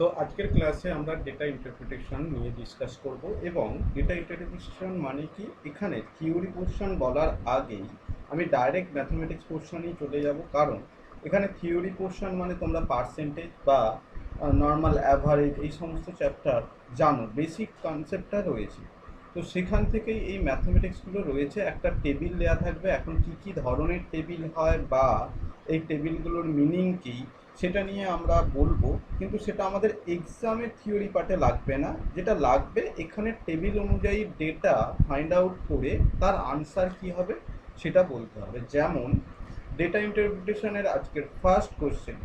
তো আজকের ক্লাসে আমরা ডেটা ইন্টারপ্রিটেশন নিয়ে ডিসকাস করব এবং ডেটা ইন্টারপ্রিটেশন মানে কি এখানে থিওরি পোর্শন বলার আগেই আমি ডাইরেক্ট ম্যাথমেটিক্স পোর্শনেই চলে যাব, কারণ এখানে থিওরি পোর্শন মানে তোমরা পার্সেন্টেজ বা নর্মাল অ্যাভারেজ এই সমস্ত চ্যাপ্টার জানো, বেসিক কনসেপ্টটা রয়েছে। তো সেখান থেকেই এই ম্যাথমেটিক্সগুলো রয়েছে, একটা টেবিল দেওয়া থাকবে, এখন কি কি ধরনের টেবিল হয় বা এই টেবিলগুলোর মিনিং কী সেটা নিয়ে আমরা বলবো, কিন্তু সেটা আমাদের এক্সামের থিওরি পার্টে লাগবে না। যেটা লাগবে এখানে টেবিল অনুযায়ী ডেটা ফাইন্ড আউট করে তার আনসার কি হবে সেটা বলতে হবে। যেমন ডেটা ইন্টারপ্রিটেশনের আজকের ফার্স্ট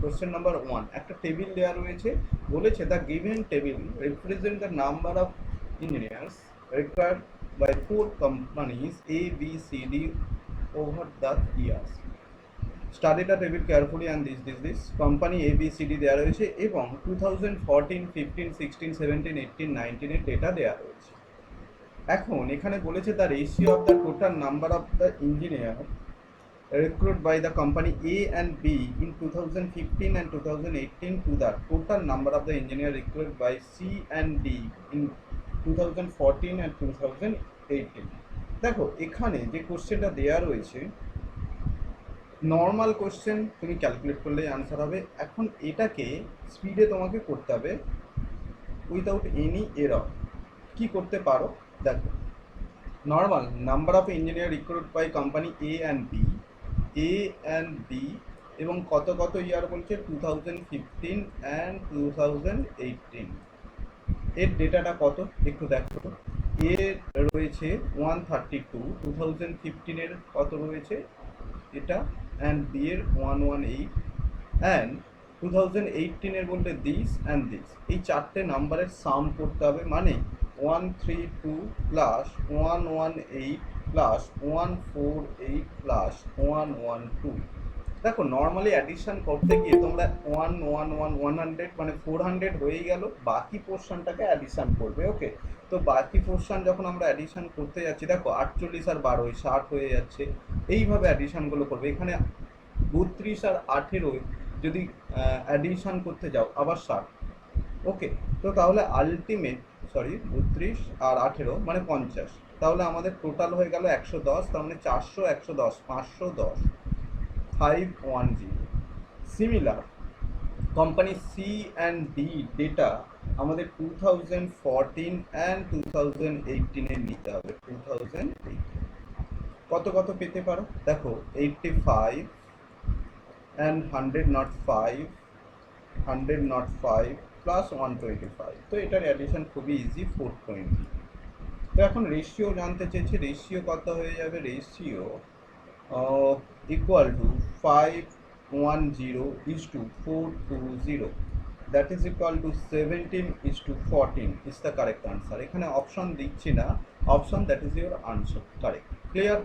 কোশ্চেন নাম্বার 1, একটা টেবিল দেওয়া রয়েছে, বলেছে the given table represent the number of engineers required by 4 companies A, B, C, D over the years. Study the table carefully and this company A, B, C, D দেওয়া রয়েছে এবং 2014, 15, 16, 17, 18, 19 এর data দেওয়া রয়েছে। এখন এখানে বলেছে the ratio of the total number of the engineer recruited by the company A and B in 2015 and 2018 to the total number of the engineer recruited by C and D in 2014 and 2018। দেখো এখানে যে কোশ্চেনটা দেওয়া রয়েছে normal question, তুমি calculate করলেই answer হবে। এখন এটাকে স্পিডে তোমাকে করতে হবে উইদাউট এনি এরর। কি করতে পারো দেখো, normal number of engineer recruit by company A and B এবং কত কত ইয়ার বলছে 2015 অ্যান্ড 2018। এর ডেটাটা কত একটু দেখো, এর রয়েছে 132, 2015 এর কত রয়েছে এটা, অ্যান্ড বি এর 118 অ্যান্ড 2018 এর বলতে দিস অ্যান্ড দিস। এই চারটে নাম্বারের সাম করতে হবে, মানে 132 প্লাস 118 প্লাস 148 প্লাস 112। দেখো নর্মালি অ্যাডিশন করতে গিয়ে তোমরা 100 মানে 400 হয়ে গেল, বাকি পোর্শনটাকে অ্যাডিশন করবে। ওকে, তো বাকি পোর্শন যখন আমরা অ্যাডিশন করতে যাচ্ছি দেখো 48 আর 12 60 হয়ে যাচ্ছে, এইভাবে অ্যাডিশনগুলো করবে। এখানে 32 আর 18 যদি অ্যাডিশন করতে যাও আবার 60। ওকে, তো তাহলে আলটিমেট 32 আর 18 মানে 50, তাহলে আমাদের টোটাল হয়ে গেল 110, তার মানে 400, 110, 510, 510। Similar company C and D data আমাদের 2014 অ্যান্ড 2018 এর নিতে হবে। 2018 কত কত পেতে পারো দেখো, 85 অ্যান্ড 100 not 5, 100 not 5 প্লাস 125। তো এটার অ্যাডিশন খুবই ইজি, 420। তো এখন রেশিও জানতে চেয়েছি, রেশিও কত হয়ে যাবে, ratio equal to 510:420, that is equal to 17:14 is the correct answer। এখানে অপশন দিচ্ছি না, option that is your answer, correct. Clear?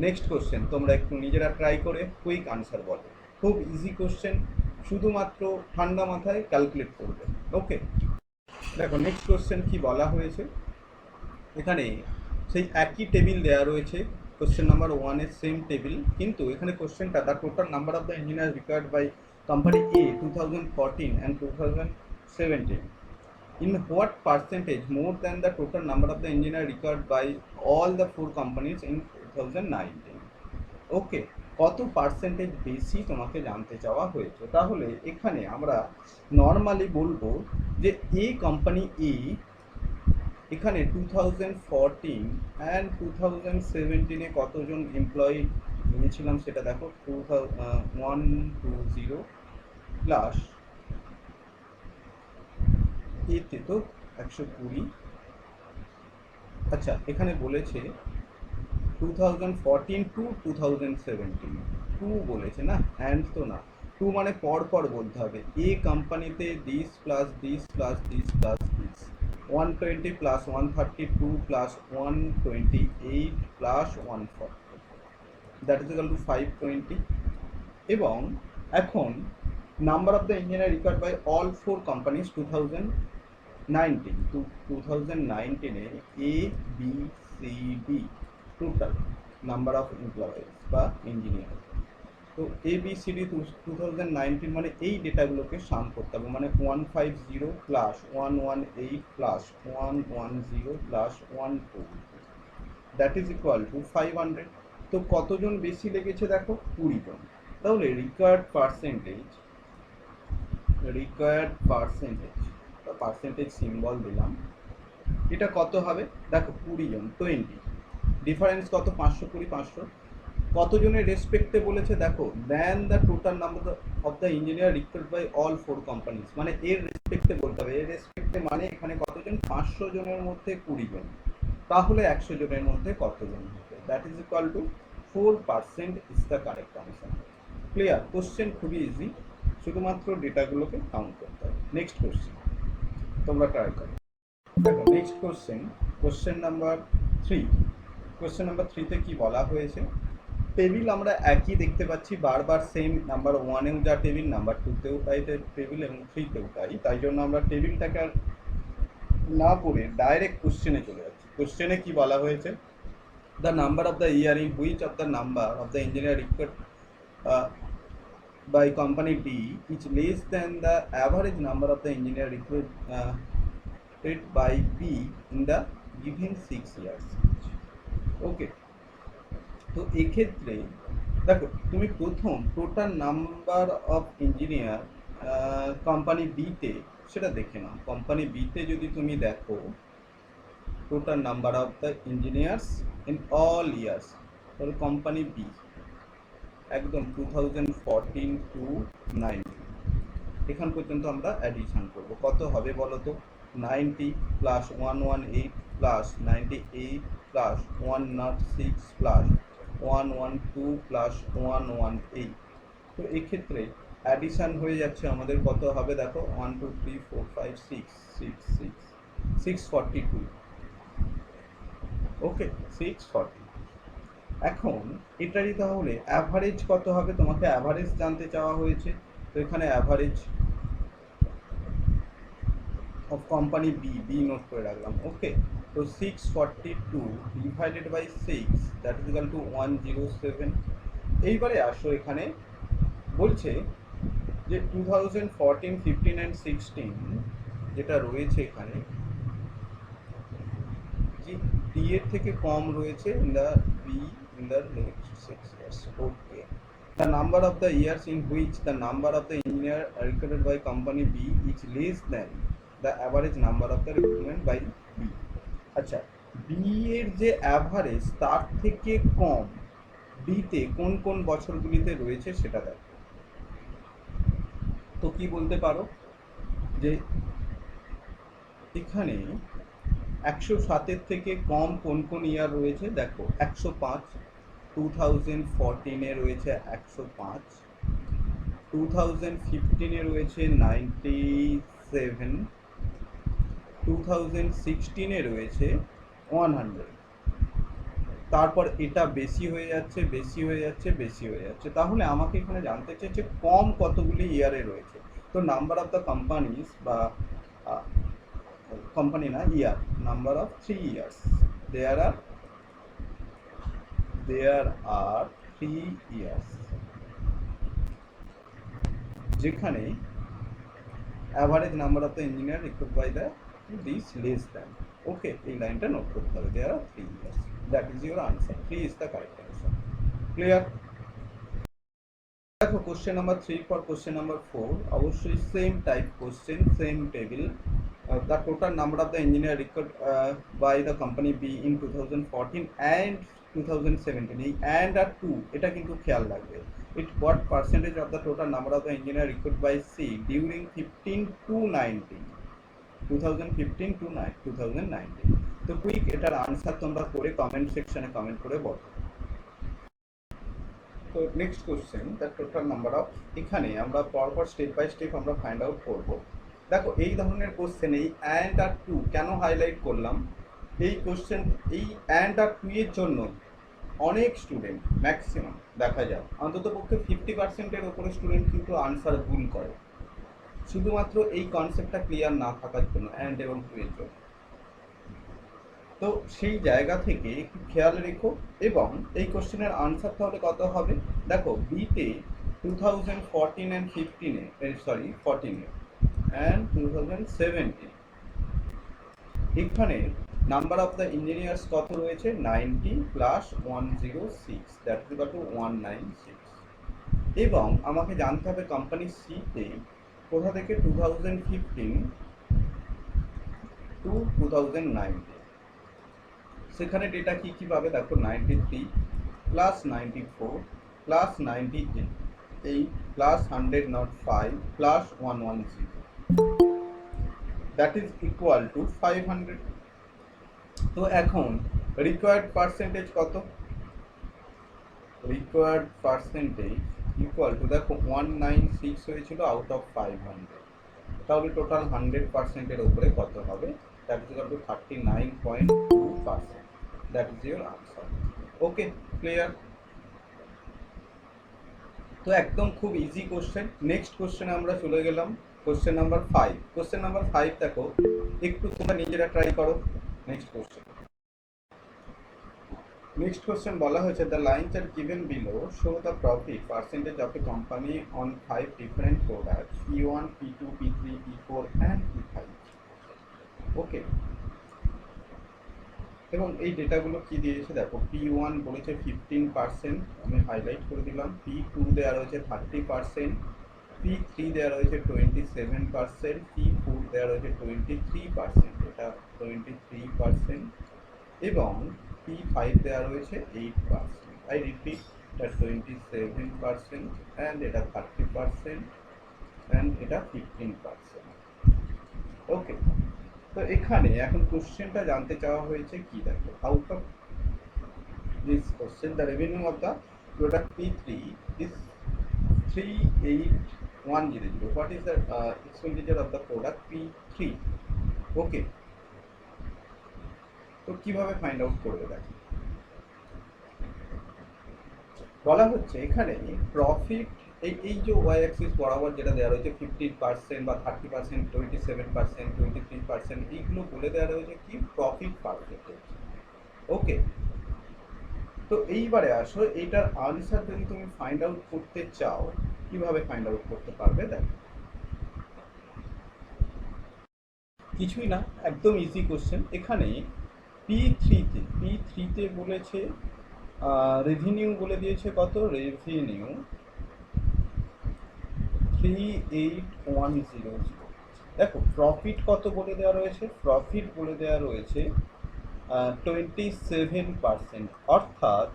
Next question তোমরা একটু নিজেরা ট্রাই করে কুইক আনসার বলো, খুব ইজি কোশ্চেন, শুধুমাত্র ঠান্ডা মাথায় ক্যালকুলেট করবে। ওকে, দেখো নেক্সট কোশ্চেন কি বলা হয়েছে, এখানে সেই একই টেবিল দেওয়া রয়েছে, কোশ্চেন নাম্বার 1 সেম টেবিল, কিন্তু এখানে কোশ্চেনটা the total number of the engineer required by company A 2014 and 2017 in what percentage more than the total number of the engineer required by all the 4 companies in 2019। ওকে, কত percentage বেশি তোমাকে জানতে চাওয়া হয়েছে। তাহলে এখানে আমরা নর্মালি বলবো যে এ কোম্পানি এ এখানে 2014 অ্যান্ড 2017 কতজন এমপ্লয়ি নিয়েছিলাম সেটা দেখো, 120 প্লাস এতে তো 120। আচ্ছা এখানে বলেছে 2014 টু 2017, 2 বলেছে না, অ্যান্ড তো না, 2 মানে পর পর বলতে হবে। এ কোম্পানিতে this plus this plus this plus this, 120 plus 132 plus 128 plus 140, that is equal to 520। এবং এখন number of the engineer required by all 4 companies 2019 to 2019 এ A B C D total number of employees বা engineer তো ABCD 2019 মানে এই ডেটাগুলোকে সাম করতে হবে, মানে 150 plus 118 plus 110 plus 12 that is equal two 500। তো কতজন বেশি লেগেছে দেখো, 20 জন। তাহলে রিকোয়ার্ড পার্সেন্টেজ বা পার্সেন্টেজ সিম্বল দিলাম, এটা কত হবে দেখো, 20 জন 20, ডিফারেন্স কত, 520 500। কতজনের রেসপেক্টে বলেছে দেখো, then the total number of the engineer recruit by all 4 companies, মানে এর রেসপেক্টে বলতে হবে। এর রেসপেক্টে মানে এখানে কতজন, 500 জনের মধ্যে 20 জন, তাহলে 100 জনের মধ্যে কতজন হবে, that is equal two 4% is the correct answer. Clear? Question খুবই ইজি, শুধুমাত্র ডেটাগুলোকে কাউন্ট করতে হবে। নেক্সট কোশ্চেন তোমরা ট্রাই করো। দেখো next question number 3। Question number 3তে কি বলা হয়েছে, টেবিল আমরা একই দেখতে পাচ্ছি বারবার, সেম নাম্বার 1এও যা টেবিল, নাম্বার 2তেও তাই টেবিল এবং 3তেও তাই। তাই জন্য আমরা টেবিলটাকে আর না পড়ে ডাইরেক্ট কোশ্চেনে চলে যাচ্ছি। কোশ্চেনে কি বলা হয়েছে, the number of the year in which of the number of the engineer recruit by company B is less than the average number of the engineer recruited by B in the given 6 years. ওকে, তো এক্ষেত্রে দেখো তুমি প্রথম total number of engineer company বিতে সেটা দেখে নাও। Company বিতে যদি তুমি দেখো total number of the engineers in all years, তাহলে কোম্পানি বি একদম 2014 to 19 এখান পর্যন্ত আমরা অ্যাডিশন করব। কত হবে বলো তো, 90 plus 118 plus 98 plus 106 plus 112 plus 118। তো এক্ষেত্রে অ্যাডিশন হয়ে যাচ্ছে আমাদের, কত হবে দেখো, 1 2 3 4 5 6 642। ওকে, 640। এখন এটারই তাহলে অ্যাভারেজ কত হবে, তোমাকে অ্যাভারেজ জানতে চাওয়া হয়েছে। তো এখানে average of company B note করে রাখলাম। ওকে, তো 642 divided by 6 that is equal to 107। এইবারে আসো, এখানে বলছে যে 2014 15 অ্যান্ড 16 যেটা রয়েছে এখানে, যে ডি এর থেকে কম রয়েছে in the B in the next 6 years. Okay. The number of the years in which the number of the engineer recruited by company B is less than the average number of the recruitment by B. আচ্ছা, B এর যে average তার থেকে কম বিতে কোন কোন বছরগুলিতে রয়েছে সেটা দেখো। তো কি বলতে পারো যে এখানে 107-এর থেকে কম কোন কোন ইয়ার রয়েছে দেখো, 105 2014-এ রয়েছে 105, 2015-এ রয়েছে 97, 2016-এ রয়েছে 100। তারপর এটা বেশি হয়ে যাচ্ছে বেশি হয়ে যাচ্ছে বেশি হয়ে যাচ্ছে। তাহলে আমাকে এখানে জানতে চাইছে কম কতগুলি ইয়ারে রয়েছে। তো নাম্বার অফ দ্য কোম্পানিজ বা কোম্পানি না, year, number of 3 years, there are 3 years, যেখানে average number of the engineer recruit by the this less than. Okay, এই লাইনটা নোট করতে হবে, there are 3 years, that is your answer. 3 is the correct answer. Clear? দেখো question number 3 for question number 4 অবশ্যই same type question, same table. The total number of the engineer recruited by the company B in 2014 and 2017, এই and আর 2 এটা কিন্তু খেয়াল রাখবে। It what percentage of the total number of the engineer recruited by C during 15 to 19, 2015 to 2019। তো quick এটার answer তোমরা করে comment সেকশনে কমেন্ট করে বলো। তো next question, the total number of, এখানে আমরা পরপর স্টেপ বাই স্টেপ আমরা ফাইন্ড আউট করবো। দেখো এই ধরনের কোশ্চেন, এই অ্যান্ড আর 2 কেন হাইলাইট করলাম, এই কোশ্চেন এই অ্যান্ড আর 2 এর জন্য অনেক স্টুডেন্ট, ম্যাক্সিমাম দেখা যায় অন্তত পক্ষে 50%-এর ওপরে স্টুডেন্ট কিন্তু আনসার ভুল করে, শুধুমাত্র এই কনসেপ্টটা ক্লিয়ার না থাকার জন্য, অ্যান্ড এবং 2 এর জন্য। তো সেই জায়গা থেকে একটু খেয়াল রেখো, এবং এই কোশ্চেনের আনসার তাহলে কত হবে দেখো বিতে 2014 অ্যান্ড 15-এ, সরি 14-এ অ্যান্ড 2017, এখানে নাম্বার অফ দ্য ইঞ্জিনিয়ার্স কত রয়েছে? 90 plus 106, that is equal two 196। এবং আমাকে জানতে হবে কোম্পানি সিতে কোথা থেকে 2015 টু 2019, সেখানে ডেটা কি কি পাবে? দেখো 93 plus 94 plus 98 plus 105 plus 110, that is equal two 500। তো এখন রিকোয়ার্ড পার্সেন্টেজ কত? রিকোয়ার্ড পার্সেন্টেজ ইকুয়াল টু, দেখো 196 হয়েছিল আউট অফ 500, তাহলে টোটাল 100%-এর উপরে কত হবে? That is equal two 39.2%, that is your answer. Okay, clear? তো একদম খুব ইজি কোশ্চেন। নেক্সট কোশ্চেনে আমরা চলে গেলাম, কোশ্চেন নাম্বার 5। কোশ্চেন নাম্বার 5 দেখো, একটু তোমরা নিজেরা ট্রাই করো। নেক্সট কোশ্চেন বলা হয়েছে, the lines are given below show the profit percentage of a company on 5 different product P1, P2, P3, P4 and P5। ওকে, এবং এই ডেটাগুলো কি দিয়েছে দেখো, P1 বলেছে 15%, আমি হাইলাইট করে দিলাম। P2 দেওয়া রয়েছে 30%, P3 দেওয়া রয়েছে 27%, P4 দেওয়া রয়েছে 23%, এটা 23%, এবং P5 দেওয়া রয়েছে 8%। আই রিপিট, এটা 27% অ্যান্ড এটা 30% অ্যান্ড এটা 15%। ওকে, তো এখানে এখন কোশ্চেনটা জানতে চাওয়া হয়েছে কি দেখো, out of this question the revenue of the product P3 is 38,100. What is the expenditure of the product P3? ওকে, তো কিভাবে ফাইন্ড আউট করবে দেখো, বলা হচ্ছে এখানে প্রফিট, এই যে ওয়াই অ্যাক্সিস বরাবর যেটা দেওয়া রয়েছে 15% বা 30%, 27%, 23%, এইগুলো বলে দেওয়া রয়েছে কি প্রফিট পার্সেন্টেজ। ওকে, তো এইবারে আসো, এইটার আনসার যদি তুমি ফাইন্ড আউট করতে চাও, কিভাবে ফাইন্ড আউট করতে পারবে দেখো, কিছুই না, একদম ইজি কোশ্চেন। এখানে P3-তে বলেছে রেভিনিউ বলে দিয়েছে কত, রেভিনিউ 38,100। দেখো প্রফিট কত বলে দেওয়া রয়েছে, প্রফিট বলে দেওয়া রয়েছে 27%, অর্থাৎ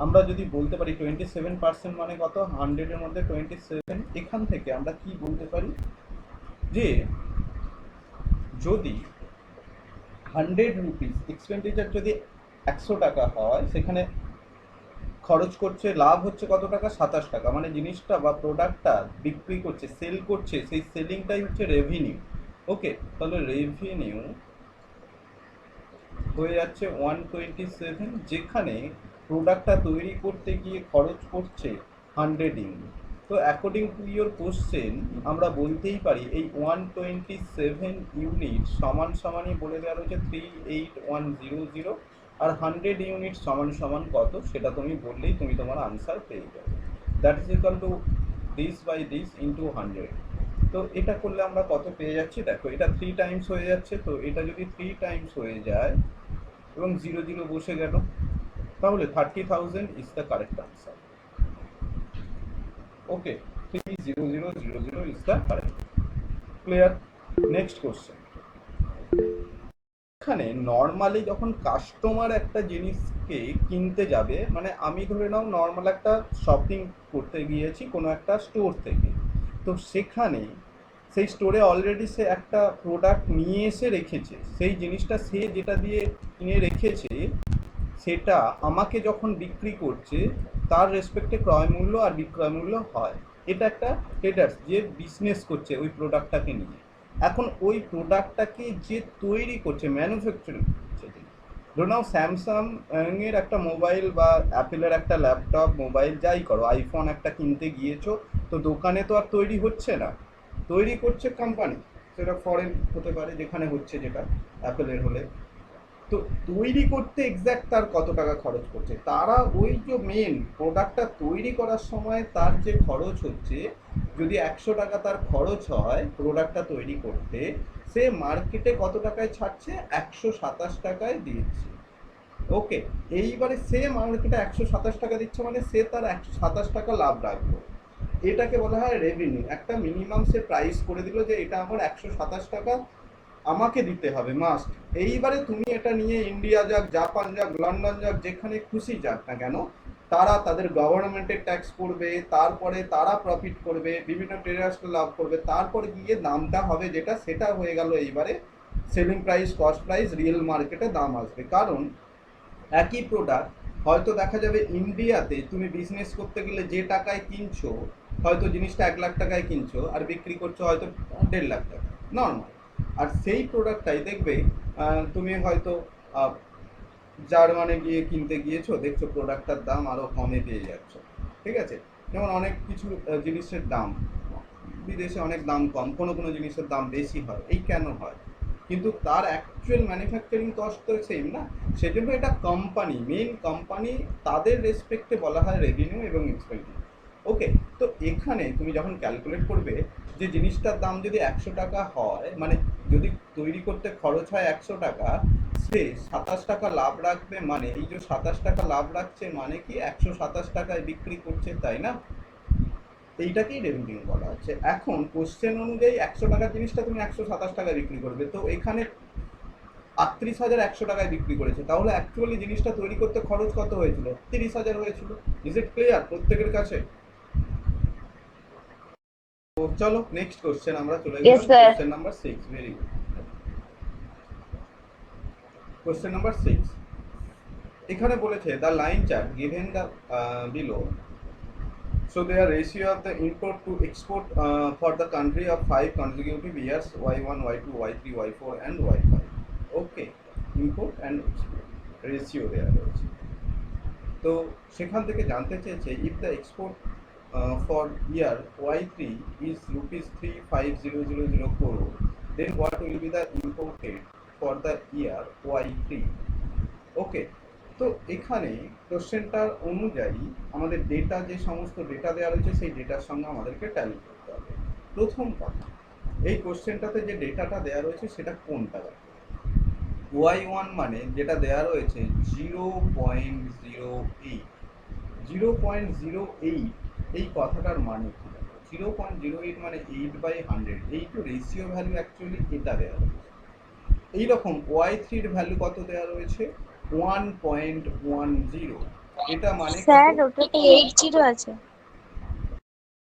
আমরা যদি বলতে পারি 27% মানে কত, 100-এর মধ্যে 27। এখান থেকে আমরা কি বলতে পারি যে যদি 100 রুপিস এক্সপেন্ডিচার যদি 100 টাকা হয়, সেখানে খরচ করছে, লাভ হচ্ছে কত টাকা, 27 টাকা, মানে জিনিসটা বা প্রোডাক্টটা বিক্রি করছে, সেল করছে, সেই সেলিংটাই হচ্ছে রেভিনিউ। ওকে, তাহলে রেভিনিউ হয়ে যাচ্ছে 127, যেখানে প্রোডাক্টটা তৈরি করতে গিয়ে খরচ করছে 100 ইউনিট। তো অ্যাকর্ডিং টু ইয়োর কোশ্চেন আমরা বলতেই পারি এই 127 ইউনিট সমান সমানই বলে দেওয়া রয়েছে 38,100, আর 100 ইউনিট সমান সমান কত সেটা তুমি বললেই তুমি তোমার আনসার পেয়ে যাবে। That is equal to this by this into 100। তো এটা করলে আমরা কত পেয়ে যাচ্ছি দেখো, এটা 3 টাইমস হয়ে যাচ্ছে, তো এটা যদি 3 টাইমস হয়ে যায় এবং 0 0 বসে গেল, তাহলে 30,000 is the correct answer. Okay, 30000 is the correct. Clear? Next question, এখানে নর্মালি যখন কাস্টমার একটা জিনিসকে কিনতে যাবে, মানে আমি ধরে নাও নর্মাল একটা শপিং করতে গিয়েছি কোনো একটা স্টোর থেকে, তো সেখানে সেই স্টোরে অলরেডি সে একটা প্রোডাক্ট নিয়ে এসে রেখেছে, সেই জিনিসটা সে যেটা দিয়ে কিনে রেখেছে সেটা আমাকে যখন বিক্রি করছে তার রেসপেক্টে ক্রয় মূল্য আর বিক্রয় মূল্য হয়। এটা একটা ট্রেডার্স যে বিজনেস করছে ওই প্রোডাক্টটাকে নিয়ে। এখন ওই প্রোডাক্টটাকে যে তৈরি করছে, ম্যানুফ্যাকচারিং করছে, ধরো নাও স্যামসাং এর একটা মোবাইল বা অ্যাপেলের একটা ল্যাপটপ, মোবাইল যাই করো, আইফোন একটা কিনতে গিয়েছো, তো দোকানে তো আর তৈরি হচ্ছে না, তৈরি করছে কোম্পানি, সেটা ফরেন হতে পারে যেখানে হচ্ছে, যেটা অ্যাপেলের হলে। তো তৈরি করতে এক্স্যাক্ট তার কত টাকা খরচ করছে, তারা ওই যে মেন প্রোডাক্টটা তৈরি করার সময় তার যে খরচ হচ্ছে, যদি 100 টাকা তার খরচ হয় প্রোডাক্টটা তৈরি করতে, সে মার্কেটে কত টাকায় ছাড়ছে, 127 টাকায় দিচ্ছে। ওকে, এইবারে সে মার্কেটে 127 টাকা দিচ্ছে মানে সে তার 127 টাকা লাভ রাখলো। এটাকে বলা হয় রেভিনিউ। একটা মিনিমাম সে প্রাইস করে দিল যে এটা আমার 127 টাকা আমাকে দিতে হবে মাস্ট। এইবারে তুমি এটা নিয়ে ইন্ডিয়া যাক, জাপান যাক, লন্ডন যাক, যেখানে খুশি যাক না কেন, তারা তাদের গভর্নমেন্টের ট্যাক্স করবে, তারপরে তারা প্রফিট করবে, বিভিন্ন ট্রেডার্সকে লাভ করবে, তারপরে গিয়ে দামটা হবে যেটা, সেটা হয়ে গেল এইবারে selling price, cost price, real মার্কেটে দাম আসবে। কারণ একই প্রোডাক্ট হয়তো দেখা যাবে ইন্ডিয়াতে তুমি বিজনেস করতে গেলে যে টাকায় কিনছো, হয়তো জিনিসটা 1 লাখ টাকায় কিনছো আর বিক্রি করছো হয়তো 1.5 লাখ টাকা, নর্মাল। আর সেই প্রোডাক্টটাই দেখবে তুমি হয়তো জার্মানে গিয়ে কিনতে গিয়েছো, দেখছো প্রোডাক্টটার দাম আরও কমে পেয়ে যাচ্ছ। ঠিক আছে, যেমন অনেক কিছু জিনিসের দাম বিদেশে অনেক দাম কম, কোনো কোনো জিনিসের দাম বেশি হয়। এই কেন হয়? কিন্তু তার অ্যাকচুয়াল ম্যানুফ্যাকচারিং কস্ট তো সেম না। সেজন্য এটা কোম্পানি, মেন কোম্পানি, তাদের রেসপেক্টে বলা হয় রেভিনিউ এবং এক্সপেন্ডিচার। ওকে, তো এখানে তুমি যখন ক্যালকুলেট করবে যে জিনিসটার দাম যদি 100 টাকা হয়, মানে যদি তৈরি করতে খরচ হয় 100 টাকা, সে 27 টাকা লাভ রাখবে, মানে এই যে 27 টাকা লাভ রাখছে মানে কি 127 টাকায় বিক্রি করছে, তাই না? এইটাকেই রেভিনিউ বলা হচ্ছে। এখন কোশ্চেন অনুযায়ী 100 টাকার জিনিসটা তুমি 127 টাকায় বিক্রি করবে, তো এখানে 38,100 টাকায় বিক্রি করেছে, তাহলে অ্যাকচুয়ালি জিনিসটা তৈরি করতে খরচ কত হয়েছিল? 30,000 হয়েছিল। ইজ ইট ক্লিয়ার প্রত্যেকের কাছে? তো চলো নেক্সট কোশ্চেন আমরা চলে Yes, গেলাম, sir. Question number 6। Very good. Question number 6 এখানে বলেছে the line chart given the below. So their ratio of the import to export for the country of 5 consecutive years, Y1, Y2, Y3, Y4 and Y5. Okay, import and export ratio দেওয়া রয়েছে। তো সেখান থেকে জানতে চেয়েছে if the export for year Y3 is ₹35000 crore, then what will be the imported for the year Y3? ওকে, তো এখানে কোশ্চেনটার অনুযায়ী আমাদের ডেটা, যে সমস্ত ডেটা দেওয়া রয়েছে সেই ডেটার সঙ্গে আমাদেরকে ট্যালি করতে হবে। প্রথম কথা, এই কোশ্চেনটাতে যে ডেটাটা দেওয়া রয়েছে সেটা কোনটা দেখো। Y1 মানে যেটা দেওয়া রয়েছে 0.08, 0.08, এই কথাটার মানে কি? 0.08 মানে 8/100, এই তো রেশিও ভ্যালু অ্যাকচুয়ালি এটা দেওয়া রয়েছে। এইরকম Y3 এর ভ্যালু কত দেওয়া রয়েছে? 1.10। এটা মানে কত? স্যার ওটাতে 80 আছে।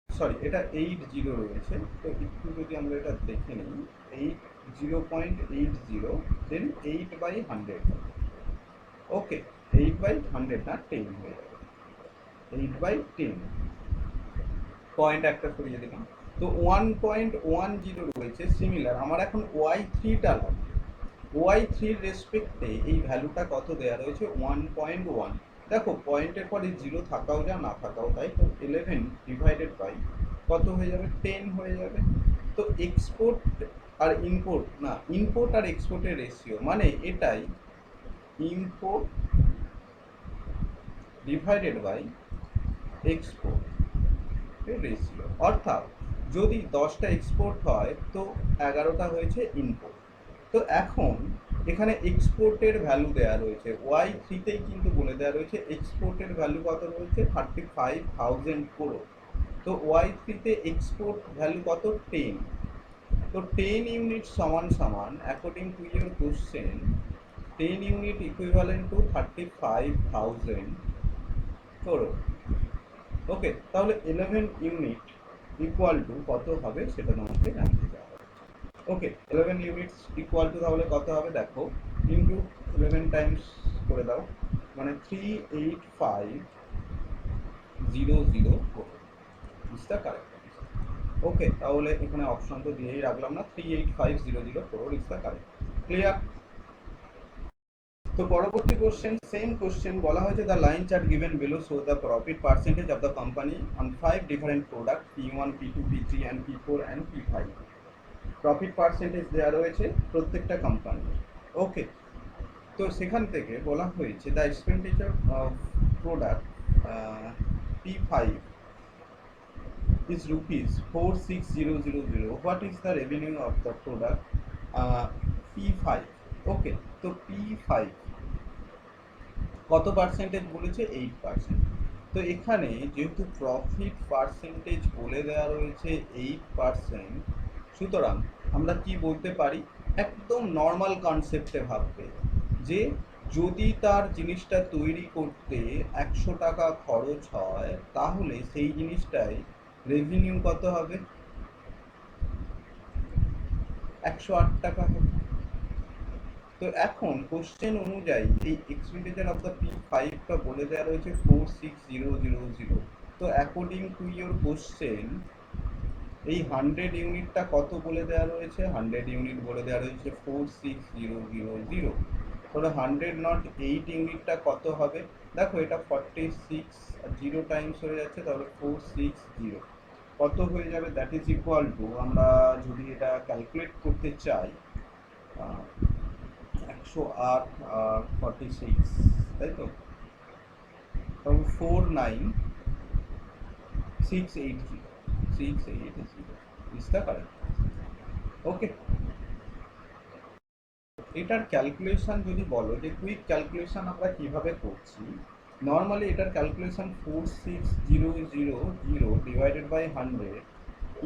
সরি, এটা 80 রয়েছে। তো একটু যদি আমরা এটা দেখে নিই, 0.80, দেন 8/100। ওকে, 8/100 না 10 হয়ে যাবে, 8/10, পয়েন্ট একটা সরিয়ে দিলাম। তো 1.10 রয়েছে। সিমিলার আমার এখন Y3টা লাগবে। Y3 রেসপেক্টে এই ভ্যালুটা কত দেওয়া রয়েছে? 1.1। দেখো পয়েন্টের পরে জিরো থাকাও যা না থাকাও তাই, তো 11 ডিভাইডেড বাই কত হয়ে যাবে? 10 হয়ে যাবে। তো এক্সপোর্ট আর ইম্পোর্ট, না ইম্পোর্ট আর এক্সপোর্টের রেশিও মানে এটাই, import divided by export ratio. অর্থাৎ যদি 10টা এক্সপোর্ট হয় তো 11টা হয়েছে ইম্পোর্ট। তো এখন এখানে এক্সপোর্টের ভ্যালু দেওয়া রয়েছে Y3তেই, কিন্তু বলে দেওয়া রয়েছে এক্সপোর্টের ভ্যালু কত রয়েছে? 35,000 crore। তো Y3তে এক্সপোর্ট ভ্যালু কত? 10। তো 10 ইউনিট সমান সমান, according to your question, 10 unit equivalent to 35,000 crore। ওকে, তাহলে 11 ইউনিট ইকুয়াল টু কত হবে সেটা তোমাকে জানতে চাওয়া। ওকে, 11 ইউনিটস ইকুয়াল টু তাহলে কত হবে দেখো, ইন্টু 11 টাইমস করে দাও, মানে 385,004 ইজ দ্য কারেক্ট অ্যান্সার। ওকে, তাহলে এখানে অপশন তো দিয়েই রাখলাম না, 385,004 ইজ দ্য কারেক্ট। ক্লিয়ার? তো পরবর্তী কোশ্চেন, সেম কোশ্চেন বলা হয়েছে the line chart given below show the profit percentage of the company on 5 different product P1, P2, P3 and P4 and P5। Profit percentage দেওয়া রয়েছে প্রত্যেকটা company. ওকে, তো সেখান থেকে বলা হয়েছে the expenditure of product P5 is rupees 46000. What is the revenue of the product P5? ওকে, তো P5 কত পার্সেন্টেজ বলেছে? 8%। তো এখানে যেহেতু প্রফিট পার্সেন্টেজ বলে দেওয়া রয়েছে 8%, সুতরাং আমরা কি বলতে পারি, একদম নর্মাল কনসেপ্টে ভাববে যে যদি তার জিনিসটা তৈরি করতে 100 টাকা খরচ হয় তাহলে সেই জিনিসটাই রেভিনিউ কত হবে? 108 টাকা হবে। তো এখন কোশ্চেন অনুযায়ী এই এক্সপেন্ডিচার অফ দ্য P5টা বলে দেওয়া রয়েছে 46000। তো অ্যাকর্ডিং টু ইয়োর কোশ্চেন এই 100 ইউনিটটা কত বলে দেওয়া রয়েছে? 100 ইউনিট বলে দেওয়া রয়েছে 46000। তাহলে 100 নট 8 ইউনিটটা কত হবে? দেখো এটা 46 আর 0 টাইমস হয়ে যাচ্ছে, তাহলে 460 কত হয়ে যাবে? দ্যাট ইজ ইকুয়াল টু, আমরা যদি এটা ক্যালকুলেট করতে চাই, 108 আর 46, তাই তো, তাহলে 49680 ইজ দ্য কারেক্ট। ওকে, এটার ক্যালকুলেশন যদি বলো যে কুইক ক্যালকুলেশন আমরা কিভাবে করছি, নর্মালি এটার ক্যালকুলেশন 46000 ডিভাইডেড বাই 100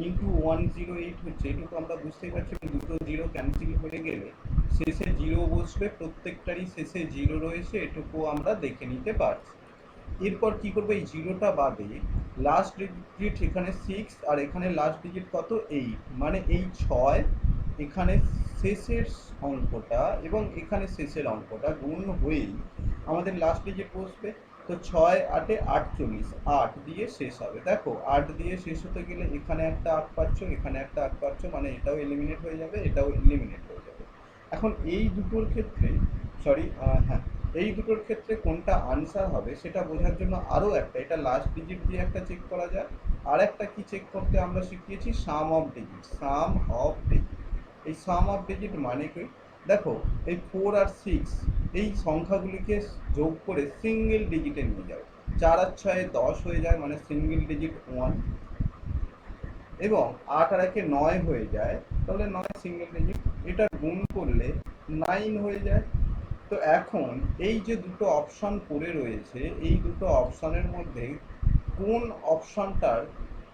ইন্টু 108 হচ্ছে, এটুকু আমরা বুঝতেই পারছি দুটো জিরো ক্যান্সেল হয়ে গেলে শেষে জিরো বসবে, প্রত্যেকটারই শেষে জিরো রয়েছে, এটুকু আমরা দেখে নিতে পারছি। এরপর কি করবো, এই জিরোটা বাদে লাস্ট ডিজিট এখানে 6 আর এখানে লাস্ট ডিজিট কত? 8, মানে এই 6 এখানে শেষের অঙ্কটা এবং এখানে শেষের অঙ্কটা গুণ হয়েই আমাদের লাস্ট ডিজিট বসবে। তো 6 8 48, 8 দিয়ে শেষ হবে। দেখো 8 দিয়ে শেষ হতে গেলে এখানে একটা 8 পাচ্ছ, এখানে একটা 8 পাচ্ছ, মানে এটাও এলিমিনেট হয়ে যাবে, এটাও এলিমিনেট হয়ে যাবে। এখন এই দুটোর ক্ষেত্রে হ্যাঁ, এই দুটোর ক্ষেত্রে কোনটা আনসার হবে সেটা বোঝার জন্য আরও একটা, এটা লাস্ট ডিজিট দিয়ে একটা চেক করা যায়। আর একটা কি চেক করতে আমরা শিখিয়েছি? Sum of digit. Sum of digit, এই সাম অফ ডিজিট মানে কি? দেখো এই 4 আর 6 এই সংখ্যাগুলিকে যোগ করে সিঙ্গেল ডিজিটে নিয়ে যাও, 4 আর 6 10 হয়ে যায়, মানে সিঙ্গেল ডিজিট 1, এবং 8 আর 1 9 হয়ে যায়, তাহলে 9 সিঙ্গেল ডিজিট। এটা গুণ করলে 9 হয়ে যায়। তো এখন এই যে দুটো অপশন পড়ে রয়েছে, এই দুটো অপশনের মধ্যে কোন অপশনটার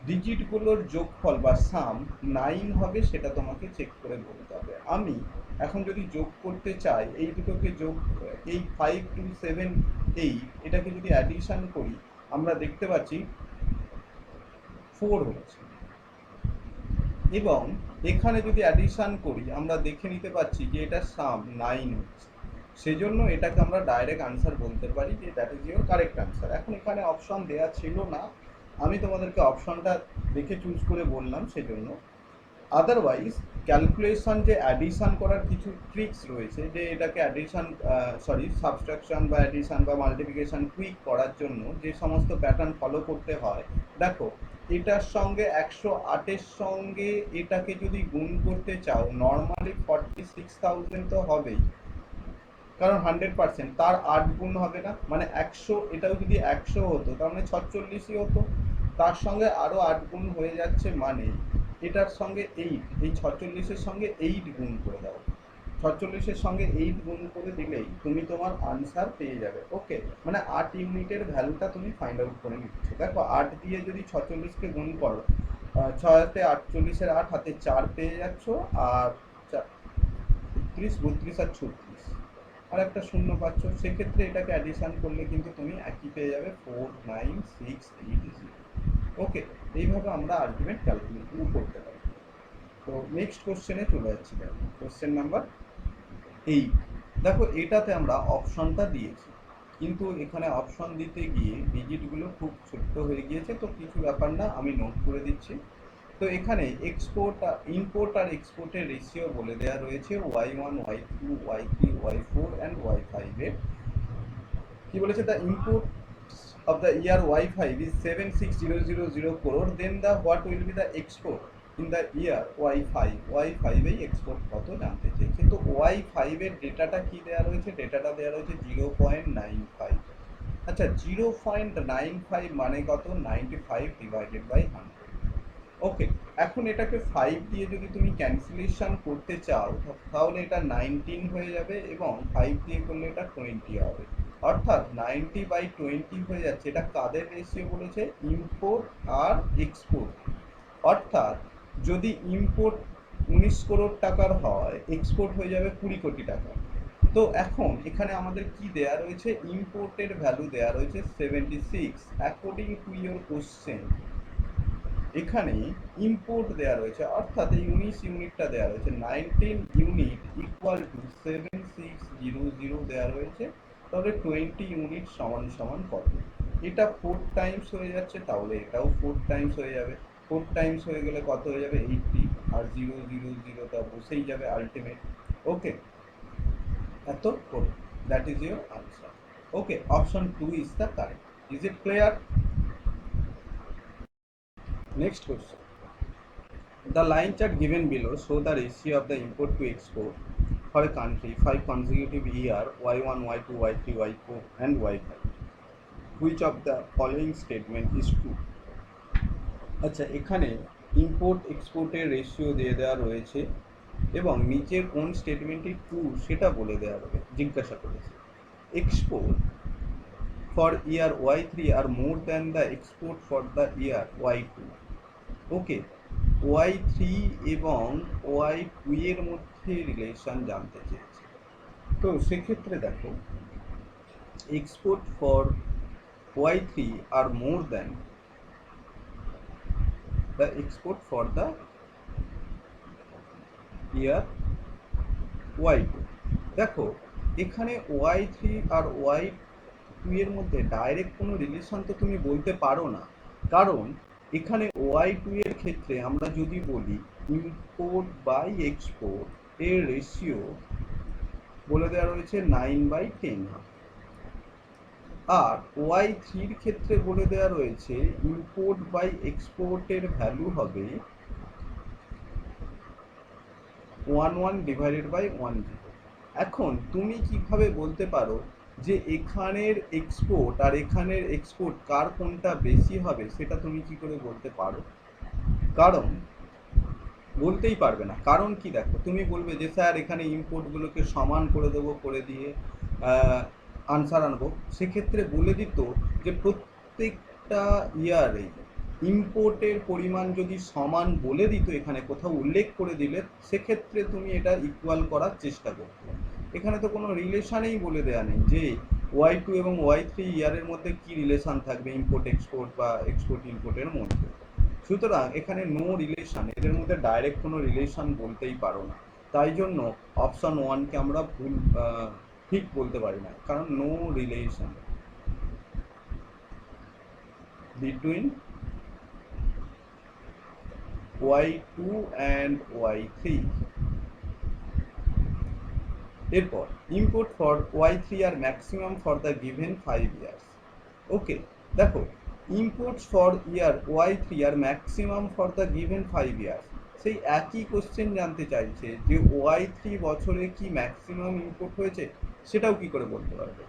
ডিজিটগুলোর যোগফল বা সাম 9 হবে সেটা তোমাকে চেক করে বলতে হবে। আমি এখন যদি যোগ করতে চাই এই দুটোকে যোগ, এই 5 2 7 8 এটাকে যদি অ্যাডিশন করি আমরা দেখতে পাচ্ছি 4 হচ্ছে, এবং এখানে যদি অ্যাডিশন করি আমরা দেখে নিতে পাচ্ছি যে এটা সাম 9 হচ্ছে। সেজন্য এটাকে আমরা ডাইরেক্ট আনসার বলতে পারি যে that is your correct answer. এখন এখানে অপশন দেওয়া ছিল না, আমি তোমাদেরকে অপশনটা দেখে চুজ করে বললাম সেজন্য। আদারওয়াইজ ক্যালকুলেশন যে অ্যাডিশন করার কিছু ট্রিক্স রয়েছে, যে এটাকে অ্যাডিশন সাবট্রাকশন বা অ্যাডিশন বা মাল্টিপ্লিকেশন কুইক করার জন্য যে সমস্ত প্যাটার্ন ফলো করতে হয়, দেখো এটার সঙ্গে 108-এর সঙ্গে এটাকে যদি গুণ করতে চাও নর্মালি 46,000 তো হবেই, কারণ 100%, তার 8 গুণ হবে না, মানে 100, এটাও যদি 100 হতো তার মানে 46ই হতো, তার সঙ্গে আরও 8 গুণ হয়ে যাচ্ছে, মানে এটার সঙ্গে 8, এই 46-এর সঙ্গে 8 গুণ করে দাও, 46-এর সঙ্গে 8 গুণ করে দিলেই তুমি তোমার আনসার পেয়ে যাবে। ওকে, মানে 8 ইউনিটের ভ্যালুটা তুমি ফাইন্ড আউট করে নিচ্ছ। দেখো 8 দিয়ে যদি 46কে গুণ করো, 6 তে 48-এর 8 হাতে 4 পেয়ে যাচ্ছ, আর 32 32 আর 36 আর একটা শূন্য পাচ্ছ, সেক্ষেত্রে এটাকে অ্যাডিশন করলে কিন্তু তুমি একই পেয়ে যাবে 49680। ওকে, এইভাবে আমরা আর্গুমেন্ট ক্যালকুলেট করতে পারি। তো নেক্সট কোশ্চেনে চলে যাচ্ছি। দেখো কোশ্চেন নাম্বার 8। দেখো এটাতে আমরা অপশনটা দিয়েছি, কিন্তু এখানে অপশন দিতে গিয়ে ডিজিটগুলো খুব ছোট্ট হয়ে গিয়েছে, তো কিছু ব্যাপার না, আমি নোট করে দিচ্ছি। তো এখানে ইম্পোর্ট আর এক্সপোর্টের রেশিও বলে দেওয়া রয়েছে y1 y2 y3 y4 and y5 এর। কি বলেছে? The import of the year y5 is 76,000 crore, then what will be the export in the year y5? y5 এই এক্সপোর্ট কত জানতে চেয়েছে। তো OI5 এর ডেটাটা কি দেওয়া রয়েছে? ডেটাটা দেওয়া রয়েছে 0.95। আচ্ছা, 0.95 মানে কত? 95/100। ওকে, এখন এটাকে 5 দিয়ে যদি তুমি ক্যান্সেলেশন করতে চাও তাহলে এটা 19 হয়ে যাবে এবং 5 দিয়ে করলে এটা 20 হবে। অর্থাৎ 90/20 হয়ে যাচ্ছে। এটা কাদের রেশিও বলেছে? ইম্পোর্ট আর এক্সপোর্ট। অর্থাৎ যদি ইম্পোর্ট 19 করোড় টাকার হয়, এক্সপোর্ট হয়ে যাবে 20 কোটি টাকা। তো এখন এখানে আমাদের কি দেয়া রয়েছে? ইম্পোর্টের ভ্যালু দেয়া রয়েছে 76 অ্যাকর্ডিং টু ইয়োর কোশ্চেন। এখানে ইম্পোর্ট দেয়া রয়েছে, অর্থাৎ এই 19 ইউনিটটা দেয়া রয়েছে, 19 ইউনিট ইকুয়াল টু 7600 দেয়া রয়েছে। তাহলে 20 ইউনিট সমান সমান কত? এটা 4 টাইমস হয়ে যাচ্ছে, তাহলে এটাও 4 টাইমস হয়ে যাবে। 4 টাইমস হয়ে গেলে কত হয়ে যাবে? 80, আর 000টা বসেই যাবে আলটিমেট। ওকে, এত করে। That is your answer. Okay, option 2 is the correct. Is it clear? Next question. The line chart given below show the ratio of the import to export for a country 5 consecutive year Y1, Y2, Y3, Y4 and Y5. Which of the following statement is true? আচ্ছা, এখানে import এক্সপোর্টের ratio দিয়ে দেওয়া রয়েছে এবং নিচের কোন স্টেটমেন্টটি true সেটা বলে দেওয়া জিজ্ঞাসা করেছে। Export for year Y3 are more than the export for the year Y2. Okay, Y3 এবং Y2 এর মধ্যে রিলেশন জানতে চেয়েছে। তো সেক্ষেত্রে দেখো, export for Y3 are more than the export for the year Y2। দেখো, এখানে Y3 আর Y2 এর মধ্যে ডাইরেক্ট কোনো রিলেশন তো তুমি বলতে পারো না, কারণ এখানে Y2 এর ক্ষেত্রে আমরা যদি বলি ইম্পোর্ট বাই এক্সপোর্ট এর রেশিও বলে দেওয়া রয়েছে 9/10, আর Y3 ক্ষেত্রে বলে দেওয়া রয়েছে ইম্পোর্ট বাই এক্সপোর্টের ভ্যালু হবে 11/10। এখন তুমি কিভাবে বলতে পারো যে এখানের এক্সপোর্ট আর এখানের এক্সপোর্ট কার কোনটা বেশি হবে? সেটা তুমি কি করে বলতে পারো? কারণ বলতেই পারবে না। কারণ কি? দেখো, তুমি বলবে যে স্যার এখানে ইম্পোর্টগুলোকে সমান করে দেবো, করে দিয়ে আনসার আনবো। সেক্ষেত্রে বলে দিত যে প্রত্যেকটা ইয়ারে ইম্পোর্টের পরিমাণ যদি সমান বলে দিত, এখানে কোথাও উল্লেখ করে দিলে, সেক্ষেত্রে তুমি এটা ইকুয়াল করার চেষ্টা করতে। এখানে তো কোনো রিলেশানেই বলে দেওয়া নেই যে Y2 এবং Y3 ইয়ারের মধ্যে কি রিলেশান থাকবে ইম্পোর্ট এক্সপোর্ট বা এক্সপোর্ট ইম্পোর্টের মধ্যে। সুতরাং এখানে নো রিলেশান, এদের মধ্যে ডাইরেক্ট কোনো রিলেশান বলতেই পারো না। তাই জন্য অপশান 1কে আমরা ভুল ঠিক বলতে পারি না, কারণ no relation between Y2 and Y3। এরপর ইম্পোর্ট ফর Y3 আর maximum for the given 5 years. Okay, দেখো, ইম্পোর্টস ফর ইয়ার Y3 আর maximum for the given 5 years, সেই একই কোশ্চেন জানতে চাইছে যে Y3 বছরে কি ম্যাক্সিমাম ইম্পোর্ট হয়েছে, সেটাও কি করে বলতে পারবে?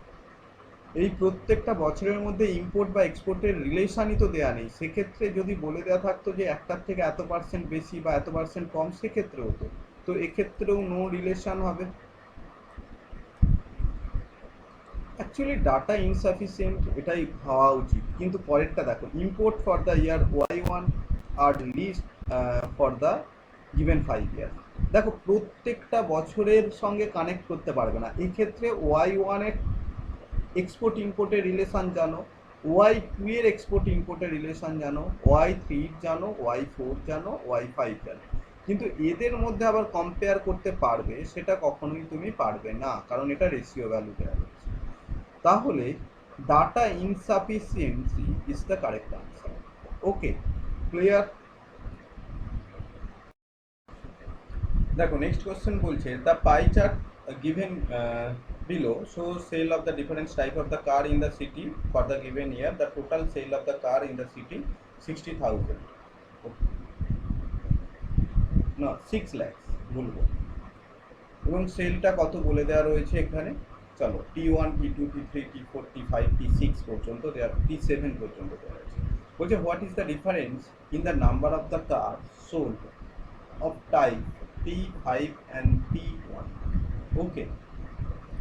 এই প্রত্যেকটা বছরের মধ্যে ইম্পোর্ট বা এক্সপোর্টের রিলেশনই তো দেওয়া নেই। সেক্ষেত্রে যদি বলে দেওয়া থাকতো যে একটার থেকে এত পার্সেন্ট বেশি বা এত পার্সেন্ট কম, সেক্ষেত্রে হতো। তো এক্ষেত্রেও নো রিলেশন হবে। অ্যাকচুয়ালি ডাটা ইনসাফিসিয়েন্ট এটাই হওয়া উচিত, কিন্তু পরেরটা দেখো, import for the year Y1 are list for the given 5 year. দেখো, প্রত্যেকটা বছরের সঙ্গে কানেক্ট করতে পারবে না। এক্ষেত্রে Y1 এর এক্সপোর্ট ইম্পোর্টের রিলেশন জানো, Y2 এর এক্সপোর্ট ইম্পোর্টের রিলেশন জানো, Y3 জানো, Y4 জানো, Y5 জানো, কিন্তু এদের মধ্যে আবার কম্পেয়ার করতে পারবে সেটা কখনোই তুমি পারবে না, কারণ এটা রেশিও ভ্যালু দেওয়া রয়েছে। তাহলে data insufficiency is the correct answer. Okay, clear? দেখো, নেক্সট কোশ্চেন বলছে the pie chart given below shows sale of the different type of the car in the city for the given year. The total sale of the car in the city 60,000. Okay. No, 6 lakhs. ভুলবো। এবং সেলটা কত বলে দেওয়া রয়েছে এখানে। চলো T1 T2 T3 T4 T5 T6 পর্যন্ত দেওয়া, T7 পর্যন্ত দেওয়া আছে। বলছে what is the difference in the number of the car sold of type T5 and T1। ওকে,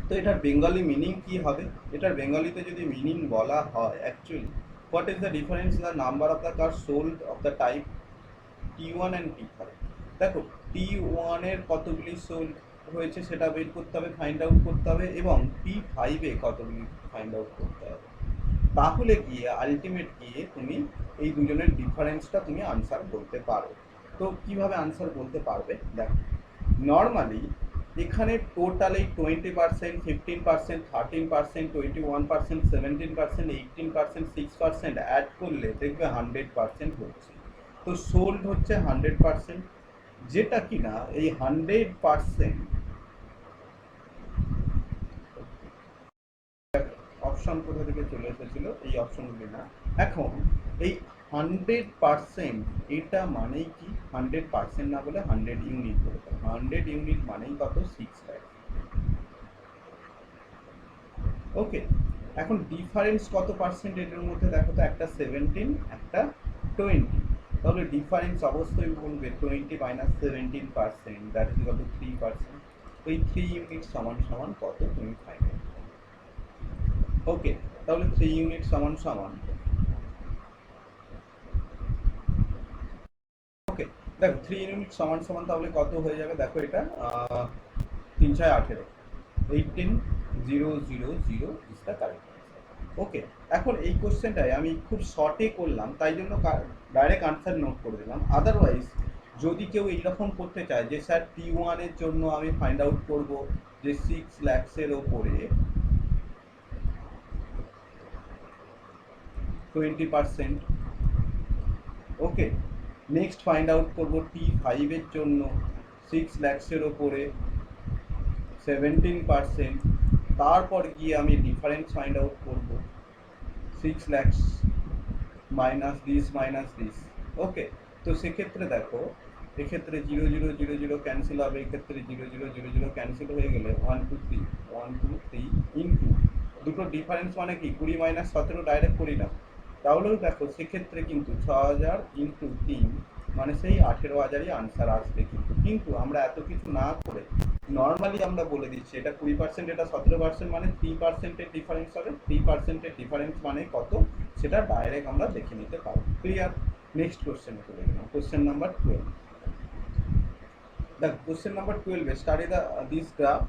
তো এটার বেঙ্গলি মিনিং কি হবে? এটার বেঙ্গলিতে যদি মিনিং বলা হয় actually what is the difference in the number of the car sold of the type T1 and T5। দেখো T1 এর কতগুলি সোল্ড হয়েছে সেটা বের করতে হবে, ফাইন্ড আউট করতে হবে, এবং T5 এ কতগুলি ফাইন্ড আউট করতে হবে। তাহলে গিয়ে আলটিমেট গিয়ে তুমি এই দুজনের ডিফারেন্সটা তুমি আনসার বলতে পারো। তো কিভাবে আনসার বলতে পারবে? দেখো নর্মালি এখানে টোটালি 20%, 15%, 13%, 21%, 17%, 18%, 6% অ্যাড করলে দেখবে 100% হচ্ছে। তো সোল্ড হচ্ছে 100%, যেটা কিনা এই 100% অপশন কোথা থেকে চলে এসেছিল, এই অপশনগুলি না। এখন এই 100% এটা মানেই কি? 100% না বলে 100 ইউনিট বলতে, 100 ইউনিট মানেই কত? 6 লাখ। ওকে, এখন ডিফারেন্স কত পার্সেন্ট এটার মধ্যে? দেখো তো, একটা 17, একটা 20, তাহলে ডিফারেন্স অবশ্যই বলবে 20 মাইনাস 17%, দ্যাট ইজ কত? 3%। এই 3 ইউনিট সমান সমান কত তুমি ফাইন্ড আউট। ওকে, তাহলে 3 ইউনিট সমান সমান, ওকে দেখো 3 ইউনিট সমান সমান তাহলে কত হয়ে যাবে? দেখো এটা 3 6 18, 18000 ইজ দ্য কারেক্ট। ওকে, এখন এই কোশ্চেনটাই আমি খুব শর্টে করলাম, তাই জন্য ডাইরেক্ট আনসার নোট করে দিলাম। আদারওয়াইজ যদি কেউ এইরকম করতে চায় যে স্যার T1 এর জন্য আমি ফাইন্ড আউট করব যে 6 লাখসের ওপরে 20%, ওকে, নেক্সট ফাইন্ড আউট করব T5 এর জন্য 6 লাখসের ওপরে 17%, তারপর গিয়ে আমি ডিফারেন্স ফাইন্ড আউট করব 6 lakhs মাইনাস দিস। ওকে, তো সেক্ষেত্রে দেখো এক্ষেত্রে 0 0 0 0 ক্যান্সেল হবে, এক্ষেত্রে 0 0 0 0 ক্যান্সেল হয়ে গেলে 1 2 3 1 2 3 ইনটু দুটো ডিফারেন্স মানে কি 20 মাইনাস 17 ডাইরেক্ট করি না, তাহলেও দেখো সেক্ষেত্রে কিন্তু 6000 ইনটু 3 মানে সেই 18,000ই আনসার আসবে। কিন্তু আমরা এত কিছু না করে নর্মালি আমরা বলে দিচ্ছি এটা 20%, এটা 17%, মানে 3%-এর ডিফারেন্স হবে। 3%-এর ডিফারেন্স মানে কত সেটা ডাইরেক্ট আমরা দেখে নিতে পারবো। ক্লিয়ার? নেক্সট কোশ্চেনে চলে গেলাম, কোশ্চেন নাম্বার 12। দেখ question number 12 study this graph,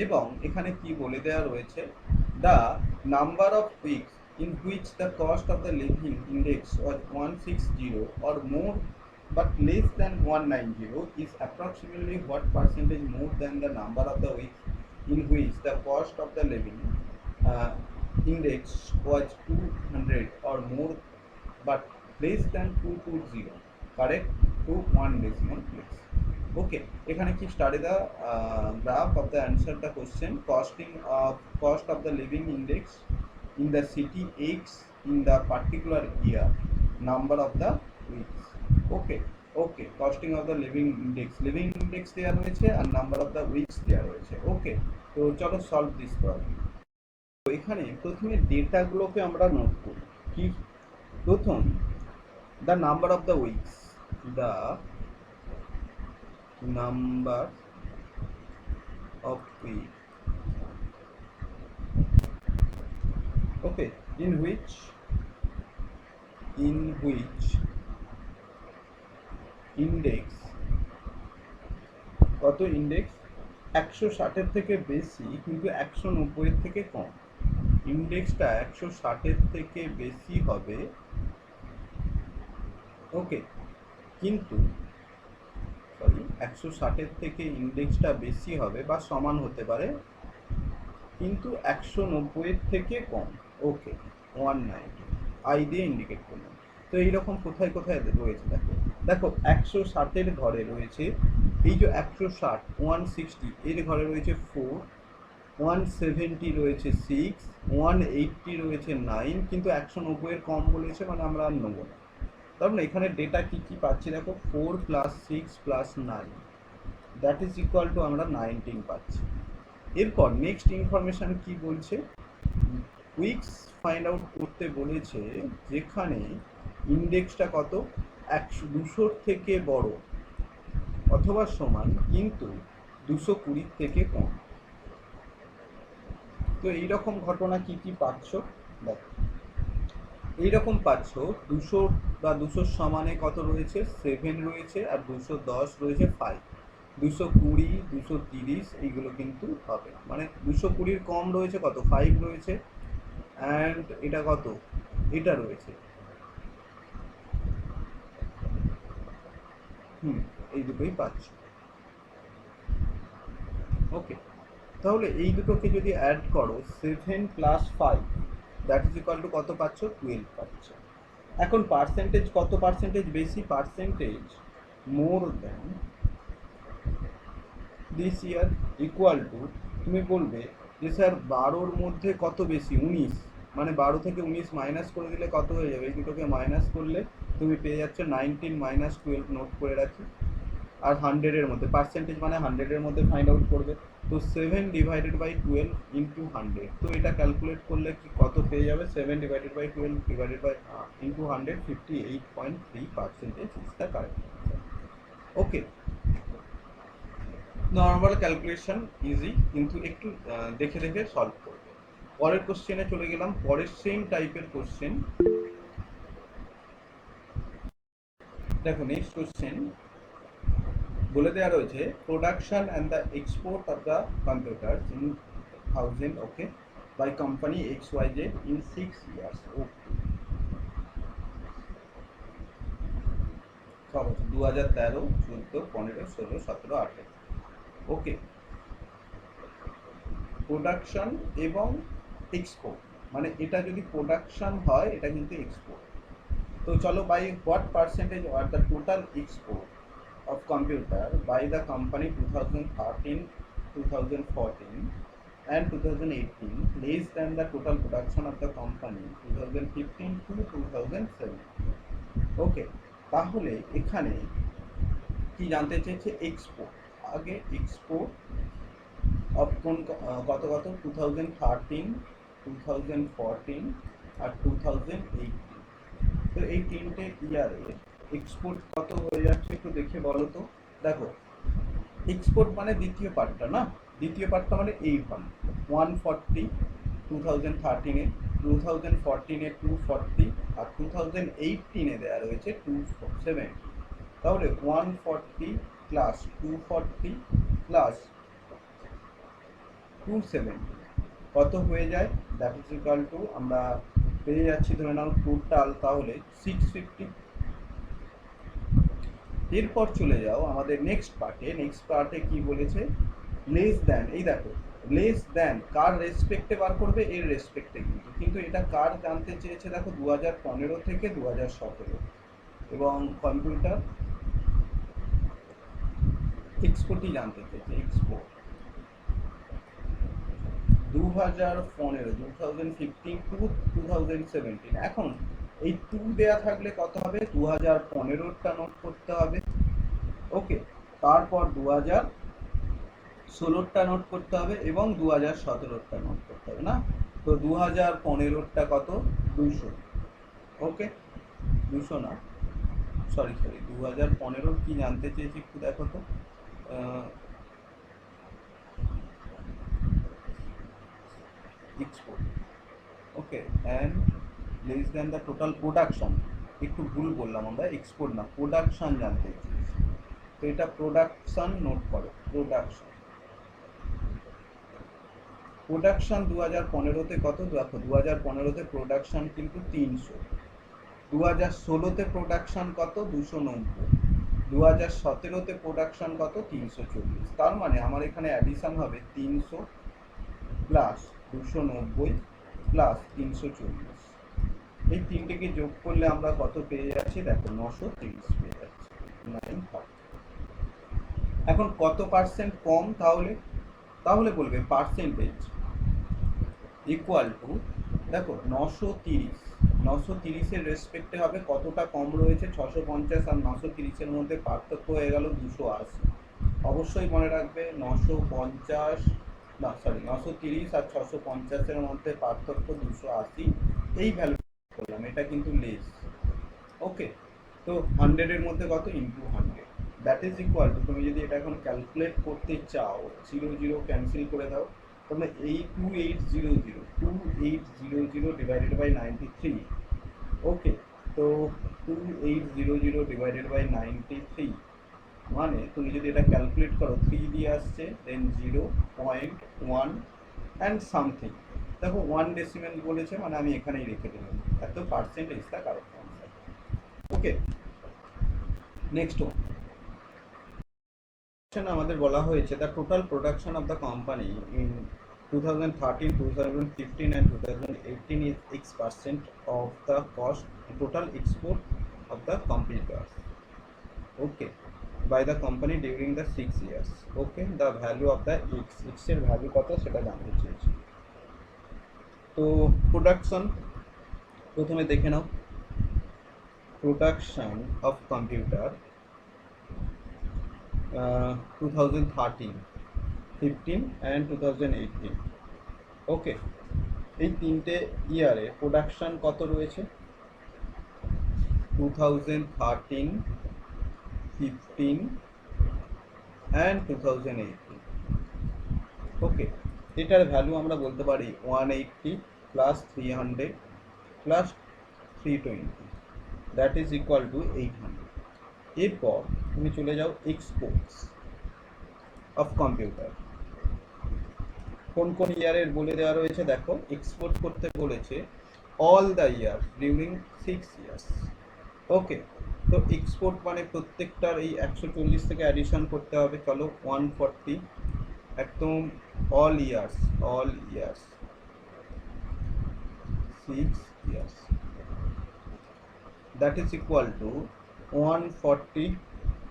এবং এখানে কি বলে দেওয়া রয়েছে, the number of weeks in which the cost of the living index was 160 or more but less than 190 is approximately what percentage more than the number of the weeks in which the cost of the living uh, index was 200 or more but less than 220, correct, to 1 decimal place. Okay, এখানে কি study the graph of the answer the question costing of cost of the living index in the city X in the particular year, number of the weeks. Okay, okay, costing of the living index দেওয়া রয়েছে আর number of the weeks দেওয়া রয়েছে। ওকে, তো চলো solve this problem. তো এখানে প্রথমে ডেটাগুলোকে আমরা নোট করি। কি প্রথম, the number of the weeks, the number of weeks, okay, in which index কত ইন্ডেক্স 160 এর থেকে বেশি কিন্তু 190 এর থেকে কম। ইন্ডেক্সটা 160 এর থেকে বেশি হবে, ওকে, কিন্তু সরি 160 এর থেকে ইন্ডেক্সটা বেশি হবে বা সমান হতে পারে কিন্তু 190 এর থেকে কম। ওকে, 190 আই দিয়ে ইন্ডিকেট করলাম। তো এইরকম কোথায় কোথায় রয়েছে দেখো, দেখো 160 এর ঘরে রয়েছে এই যে 160 160 এর ঘরে রয়েছে 4, 170 রয়েছে 6, 180 রয়েছে 9, কিন্তু 190 এর কম বলেছে মানে আমরা আর নেবো না। তার মানে এখানে ডেটা কি কি পাচ্ছি দেখো, 4 + 6 + 9, দ্যাট ইজ ইকুয়াল টু আমরা 19 পাচ্ছি। এরপর নেক্সট ইনফরমেশন কি বলছে, উইকস ফাইন্ড আউট করতে বলেছে যেখানে ইন্ডেক্সটা কত 100-200 থেকে বড় অথবা সমান কিন্তু 220 থেকে কম। তো এইরকম ঘটনা কি কি পাচ্ছ, দেখো এইরকম পাচ্ছ 200 বা 200 সমানে কত রয়েছে 7 রয়েছে, আর 210 রয়েছে 5, 220 230 এইগুলো কিন্তু হবে, মানে 220 কম রয়েছে কত 5 রয়েছে, অ্যান্ড এটা কত এটা রয়েছে, এই দুটোই পাচ্ছ। ওকে, তাহলে এই দুটোকে যদি অ্যাড করো 7 plus 5 that is equal two কত পাচ্ছ 12 পাচ্ছ। এখন পার্সেন্টেজ কত পার্সেন্টেজ বেশি, percentage more than this year equal to, তুমি বলবে যে স্যার 12-র মধ্যে কত বেশি 19, মানে 12 থেকে 19 মাইনাস করে দিলে কত হয়ে যাবে, এই দুটোকে মাইনাস করলে তুমি পেয়ে যাচ্ছ 19 মাইনাস 12, নোট করে রাখি। আর 100-এর মধ্যে পার্সেন্টেজ মানে 100-এর মধ্যে ফাইন্ড আউট করবে, তো 7 ডিভাইডেড বাই 12 ইন্টু 100, তো এটা ক্যালকুলেট করলে কি কত পেয়ে যাবে 7 divided by 12 divided by into 100, 58.3% is the correct answer. Okay, normal calculation easy, কিন্তু একটু দেখে দেখে সলভ করবে। পরের কোশ্চেনে চলে গেলাম, পরের সেম টাইপের কোশ্চেন দেখো। নেক্সট কোশ্চেন বলে দেওয়া রয়েছে production and the export of the computers in 1000, okay, by company XYZ in 6 years। Okay, 2013, 14, 15, 16, 17, 18। Okay, production এবং এক্সপোর্ট, মানে এটা যদি প্রোডাকশন হয় এটা কিন্তু এক্সপোর্ট। তো চলো, by what percentage are the total export of computer by the company 2013, 2014 and 2018 less than the total production of the company 2015 to 2007। ওকে, তাহলে এখানে কি জানতে চেয়েছে এক্সপোর্ট, আগে এক্সপোর্ট অফ কোন কত কত 2013, 2014 আর 2018, তো এই তিনটে ইয়ারে এক্সপোর্ট কত হয়ে যাচ্ছে একটু দেখে বলো তো। দেখো এক্সপোর্ট মানে দ্বিতীয় পার্টটা না, দ্বিতীয় পার্টটা মানে এই পার্ট 140 2013-এ, 2014-এ 240, আর 2018-এ দেওয়া রয়েছে 270। তাহলে 140 প্লাস 240 প্লাস 270 কত হয়ে যায়, দ্যাট ইজ ইকুয়াল টু আমরা পেয়ে যাচ্ছি ধরে নাও টোটাল তাহলে 650। এরপর চলে যাও আমাদের নেক্সট পার্টে কি বলেছে, লেস দ্যান, এই দেখো লেস দ্যান কার রেসপেক্টে বার করবে, এর রেসপেক্টে, কিন্তু এটা কার জানতে চেয়েছে দেখো 2015 থেকে 2017, এবং কম্পিউটার এক্সপোর্টই জানতে চেয়েছে, এক্সপোর্ট 2015, 2015 টু 2017। এখন এই 2 দেয়া থাকলে কত হবে 2015-টা নোট করতে হবে, ওকে, তারপর 2016-টা নোট করতে হবে এবং 2017-টা নোট করতে হবে না। তো 2015-টা কত 200, ওকে 200 না, সরি 2015 কি জানতে চেয়েছি একটু দেখো তো, export, okay, and less than the total production, একটু ভুল বললাম আমরা, এক্সপোর্ট না প্রোডাকশন জানতে চেয়েছি, তো এটা প্রোডাকশন নোট করো, প্রোডাকশন 2015-তে কত দেখো, 2015-তে প্রোডাকশন কিন্তু 300, 2016-তে প্রোডাকশন কত 290, 2017-তে প্রোডাকশন কত 340, তার মানে আমার এখানে অ্যাডিশন হবে 300 প্লাস 290 প্লাস 340, এই তিনটেকে যোগ করলে আমরা কত পেয়ে যাচ্ছি দেখো 930 পেয়ে যাচ্ছি, 930। এখন কত পার্সেন্ট কম, তাহলে বলবে পার্সেন্টেজ ইকুয়াল টু, দেখো 930-এর রেসপেক্টে হবে কতটা কম রয়েছে 650, আর 930-এর মধ্যে পার্থক্য হয়ে গেল 280, অবশ্যই মনে রাখবে 950, না সরি 930 আর 650-এর মধ্যে পার্থক্য 280, এই ভ্যালু করলাম, এটা কিন্তু লেস। ওকে, তো 100-এর মধ্যে কত, into 100, that is equal two, তুমি যদি এটা এখন ক্যালকুলেট করতে চাও, 0 0 ক্যান্সেল করে দাও, তাহলে এই 2800 ডিভাইডেড বাই 93। ওকে, তো 2800 ডিভাইডেড বাই 93, মানে তুমি যদি এটা ক্যালকুলেট করো, 3 দিয়ে আসছে, দেন 0.1 অ্যান্ড সামথিং, দেখো 1 ডেসিমেল বলেছে, মানে আমি এখানেই রেখে দিলাম, এত percent is the correct answer. Okay, next one আমাদের বলা হয়েছে the total production of the company in 2013, 2015 and 2018 is X% of the cost total export of the competitors. Okay, by the company during the 6 years. Okay, the value of the X এর value কত সেটা জানতে চেয়েছি। তো production প্রথমে দেখে নাও, production of computer 2013, 15 and 2018। ওকে, এই তিনটে ইয়ারে প্রোডাকশন কত রয়েছে, 2013, 15 and 2018। ওকে, এটার ভ্যালু আমরা বলতে পারি 180 plus 300 plus 320, that is equal two 800। এরপর তুমি চলে যাও এক্সপোর্টস অফ কম্পিউটার, কোন কোন ইয়ারের বলে দেওয়া রয়েছে, দেখো এক্সপোর্ট করতে বলেছে all the year during 6 years. Okay, তো এক্সপোর্ট মানে প্রত্যেকটার এই 140 থেকে অ্যাডিশন করতে হবে, চলো 140, একদম all years 6 years, that is equal two 140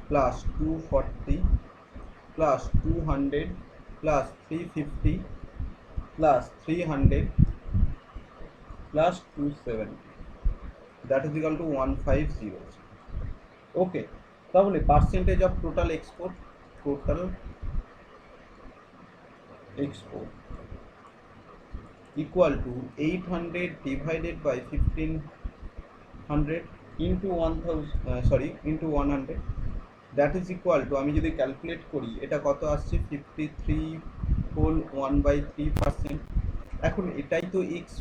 plus 240 plus 200 plus 350 plus 300 plus 270, that is equal two 150। ওকে, তাহলে percentage of total export equal to 800 divided by 1500 into 1000 into 100, that is equal to, আমি যদি calculate করি এটা কত আসছে, 53.1/3%। এখন এটাই তো এক্স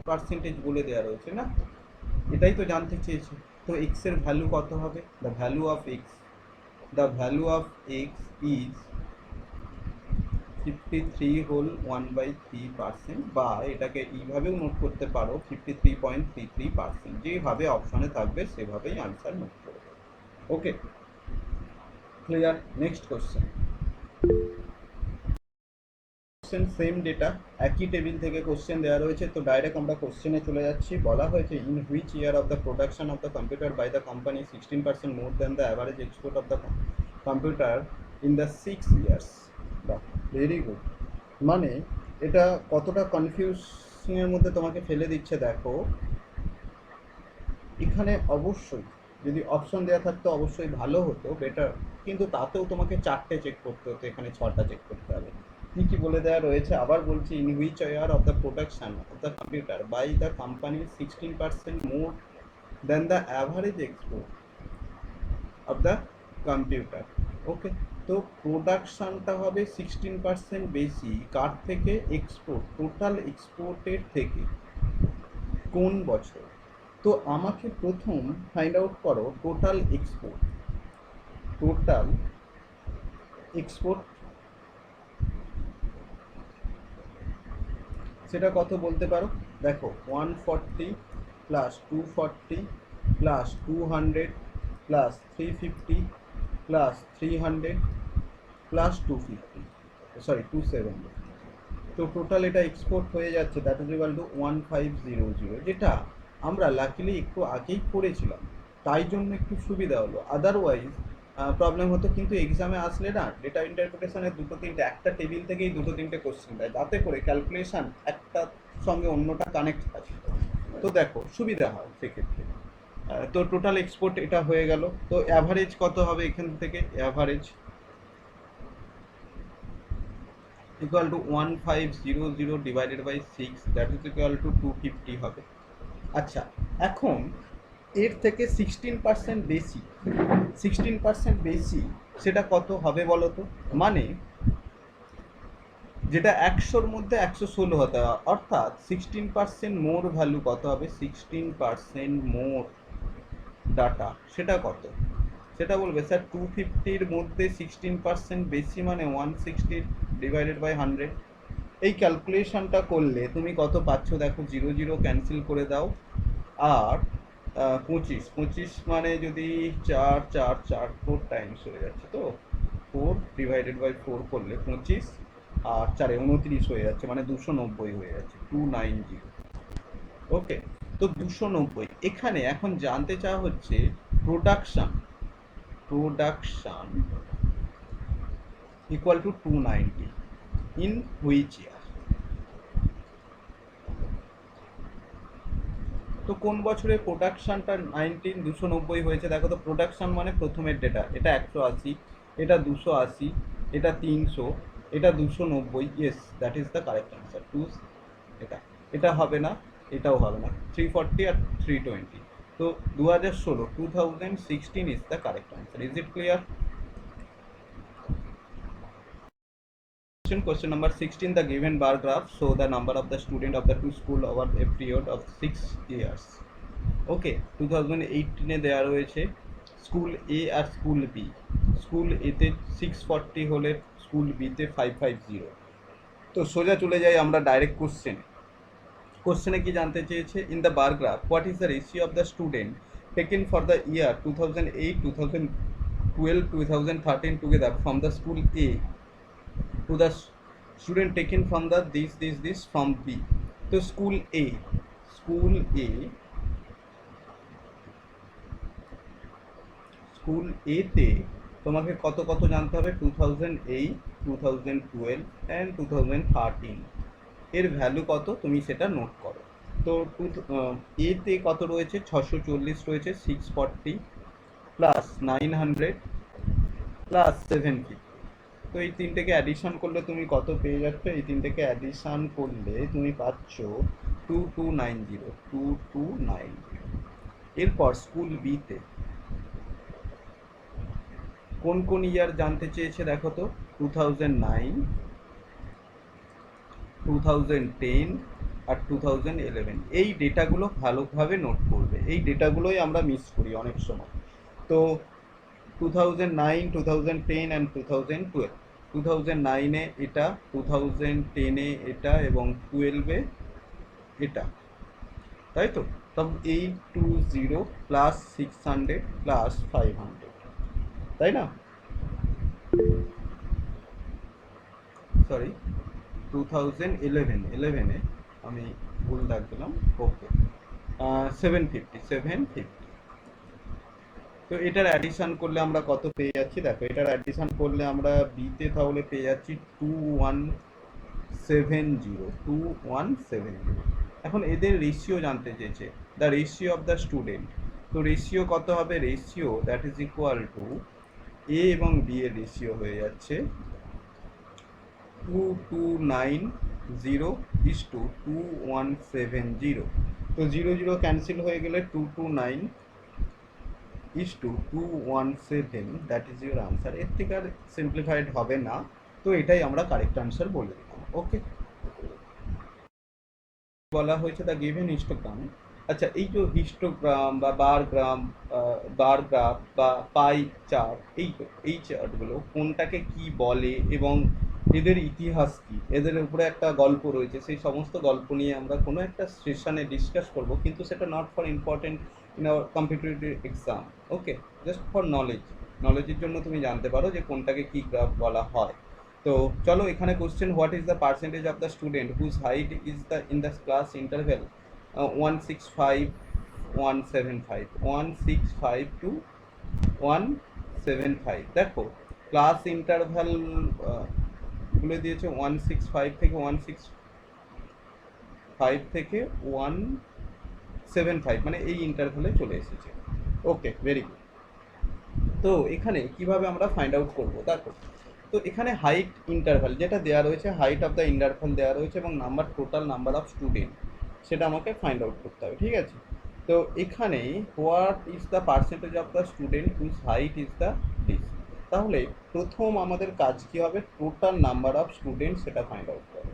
পার্সেন্টেজ বলে দেওয়া রয়েছে না, এটাই তো জানতে চেয়েছে, তো এক্স এর ভ্যালু কত হবে, the value of x is 53.1/3%, বা এটাকে এইভাবেও নোট করতে পারো 53.33%, যেভাবে অপশনে থাকবে সেভাবেই আনসার নোট করবে। Okay, clear. Next question, same data, একই টেবিল থেকে কোশ্চেন দেওয়া রয়েছে, তো ডাইরেক্ট আমরা কোশ্চেনে চলে যাচ্ছি। বলা হয়েছে in which year of the production of the computer by the company 16% more than the average export of the computer in the 6 years. Very good, মানে এটা কতটা কনফিউশনের মধ্যে তোমাকে ফেলে দিচ্ছে, দেখো এখানে অবশ্যই যদি অপশন দেওয়া থাকতো অবশ্যই ভালো হতো, বেটার, কিন্তু তাতেও তোমাকে 4টে চেক করতে হতো, এখানে 6টা চেক করতে হবে। কি বলে দেওয়া রয়েছে, আবার বলছি, in which year of the production of the computer by the company 16% more than the average export of the computer. Okay, তো প্রোডাকশানটা হবে 16% বেশি, কার থেকে, এক্সপোর্ট, টোটাল এক্সপোর্টের থেকে, কোন বছর। তো আমাকে প্রথম ফাইন্ড আউট করো টোটাল এক্সপোর্ট সেটা কত বলতে পারো, দেখো 140 plus 240 plus 200 plus 350 plus 300 plus 270, তো টোটাল এটা এক্সপোর্ট হয়ে যাচ্ছে, দ্যাট ইজ ইকুয়াল টু 1500, যেটা আমরা লাকিলি একটু আগেই করেছিলাম, তাই জন্য একটু সুবিধা হলো, আদারওয়াইজ প্রবলেম হতো। কিন্তু এক্সামে আসলে না ডেটা ইন্টারপ্রিটেশনের 2-3টে, একটা টেবিল থেকেই 2-3টে কোশ্চেন দেয়, তাতে করে ক্যালকুলেশন একটার সঙ্গে অন্যটা কানেক্ট থাকে, তো দেখো সুবিধা হয় সেক্ষেত্রে। তো টোটাল এক্সপোর্ট এটা হয়ে গেল, তো অ্যাভারেজ কত হবে এখান থেকে, average equal to 1500 divided by 6, that is equal to 250 হবে। আচ্ছা, এখন এর থেকে 16% বেশি, 16% বেশি সেটা কত হবে বলো তো? মানে যেটা 100-র মধ্যে 116 হতে হবে, অর্থাৎ 16% মোর ভ্যালু কত হবে? 16% মোর ডাটা, সেটা কত? সেটা বলবে স্যার 250-র মধ্যে 16% বেশি মানে 160 ডিভাইডেড বাই 100। এই ক্যালকুলেশনটা করলে তুমি কত পাচ্ছ দেখো, 0 0 ক্যান্সেল করে দাও, আর 25 মানে যদি 4 4 4 4 টাইমস হয়ে যাচ্ছে, তো 4 ডিভাইডেড বাই 4 করলে 25 আর 4 29 হয়ে যাচ্ছে, মানে 290 হয়ে যাচ্ছে, 290। ওকে, তো 290 এখানে এখন জানতে চাওয়া হচ্ছে production equal to 290 in which ইয়ার। তো কোন বছরে প্রোডাকশনটা 290 হয়েছে? দেখো তো, প্রোডাকশন মানে প্রথমের ডেটা, এটা 180, এটা 280, এটা 300, এটা 290। Yes, that is the correct answer. এটা এটা হবে না, এটাও হবে না, 340 আর 320। তো 2016 is the correct answer. Is it clear? Question number 16. The given bar graph show the number of the student of the two school over a period of 6 years. ওকে, 2018-এ দেওয়া রয়েছে স্কুল এ আর স্কুল বি। স্কুল এতে 640 হলে school বিতে 550। তো সোজা চলে যাই আমরা ডাইরেক্ট কোশ্চেনে কি জানতে চেয়েছে? In the bar graph what is the ratio of the student taken for the year 2008, 2012, 2013 together from the school A to the student taken from the this from B. তো স্কুল এ তে তোমাকে কত কত জানতে হবে? 2008, 2012 অ্যান্ড 2013 এর value কত তুমি সেটা নোট করো। তো এ তে কত রয়েছে? 640 রয়েছে, 640 প্লাস 900 প্লাস 750। তো এই তিনটেকে অ্যাডিশন করলে তুমি কত পেয়ে যাচ্ছ? এই তিনটেকে অ্যাডিশন করলে তুমি পাচ্ছ 2290। এরপর স্কুল বিতে কোন কোন ইয়ার জানতে চেয়েছে দেখো তো? 2009, 2010 আর 2011। এই ডেটাগুলো ভালোভাবে নোট করবে, এই ডেটাগুলোই আমরা মিস করি অনেক সময়। তো 2009, 2010 অ্যান্ড 2012। 2009-এ এটা, 2010-এ এটা এবং 12-এ এটা, তাই তো? তবে 820 প্লাস 600 প্লাস 500, তাই না? সরি, 2011-এ আমি ভুল দাগ দিলাম। ওকে, 750। তো এটার অ্যাডিশন করলে আমরা কত পেয়ে যাচ্ছি দেখো, এটার অ্যাডিশন করলে আমরা বিতে তাহলে পেয়ে যাচ্ছি 2170। এখন এদের রেশিও জানতে চেয়েছে, the ratio of the student. তো রেশিও কত হবে? Ratio that is equal to A এবং বি এর রেশিও হয়ে যাচ্ছে 2290 ইস টু 2170। তো 0 0 ক্যান্সেল হয়ে গেলে 229 is to 217, that is your answer। এর থেকে আর সিম্পলিফাইড হবে না, তো এটাই আমরা কারেক্ট আনসার বলে দিলাম। ওকে, বলা হয়েছে দ্য গিভেন হিস্টোগ্রাম। আচ্ছা, এই যে হিস্টোগ্রাম বা বার গ্রাফ বা পাই চার্ট, এই চার্টগুলো কোনটাকে কি বলে এবং এদের ইতিহাস কি, এদের উপরে একটা গল্প রয়েছে, সেই সমস্ত গল্প নিয়ে আমরা কোনো একটা সেশনে ডিসকাস করব, কিন্তু সেটা not for important in our competitive exam. Okay, just for নলেজের জন্য তুমি জানতে পারো যে কোনটাকে কি গ্রাফ বলা হয়। তো চলো, এখানে question, what is the percentage of the student whose height is the in the class interval 165 175, 165 to 175। দেখো, ক্লাস ইন্টারভ্যাল বলে দিয়েছে 165 থেকে 175, মানে এই ইন্টারভ্যালে চলে এসেছে। ওকে, ভেরি গুড। তো এখানে কিভাবে আমরা ফাইন্ড আউট করব দেখো, তো এখানে হাইট ইন্টারভ্যাল যেটা দেওয়া রয়েছে, হাইট অফ দ্য ইন্টারভ্যাল দেওয়া রয়েছে এবং টোটাল নাম্বার অফ স্টুডেন্ট সেটা আমাকে ফাইন্ড আউট করতে হবে, ঠিক আছে। তো এখানে what is the percentage of the student whose height is the this. তাহলে প্রথম আমাদের কাজ কি হবে, টোটাল নাম্বার অফ স্টুডেন্ট সেটা ফাইন্ড আউট করবে।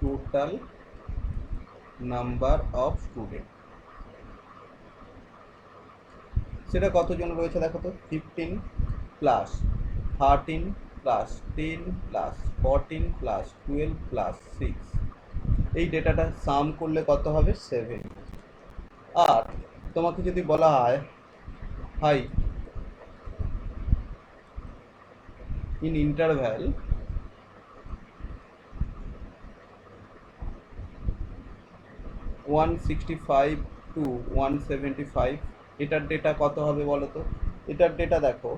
টোটাল নাম্বার অফ স্টুডেন্ট সেটা কতজন রয়েছে দেখো তো, 15 plus 13 plus 10 plus 14 plus 12 plus 6, এই ডেটাটা সাম করলে কত হবে 7। আর তোমাকে যদি বলা হয় high in interval one 65 to 175, এটার ডেটা কত হবে বলো তো। এটার ডেটা দেখো,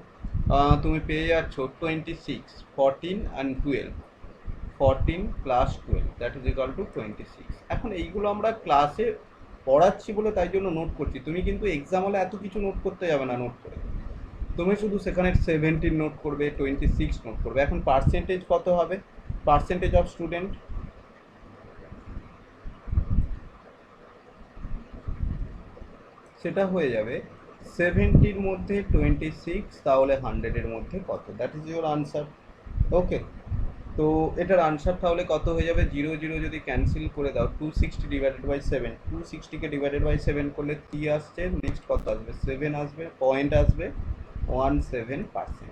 তুমি পেয়ে যাচ্ছ 26, 14 and 12, 14 plus 12 that is equal two 26। এখন এইগুলো আমরা ক্লাসে পড়াচ্ছি বলে তাই জন্য নোট করছি, তুমি কিন্তু এক্সাম হলে এত কিছু নোট করতে যাবে না। নোট করে তুমি শুধু সেখানে 17 নোট করবে, 26 নোট করবে। এখন পার্সেন্টেজ কত হবে, পার্সেন্টেজ অফ স্টুডেন্ট সেটা হয়ে যাবে 70-র মধ্যে 26, তাহলে 100-এর মধ্যে কত, দ্যাট ইজ ইউর আনসার। ওকে, তো এটার আনসার তাহলে কত হয়ে যাবে, 0 0 যদি ক্যান্সেল করে দাও, 260 ডিভাইডেড বাই 7, 260কে ডিভাইডেড বাই 7 করলে 3 আসছে, নেক্সট কত আসবে 7 আসবে, পয়েন্ট আসবে 17%,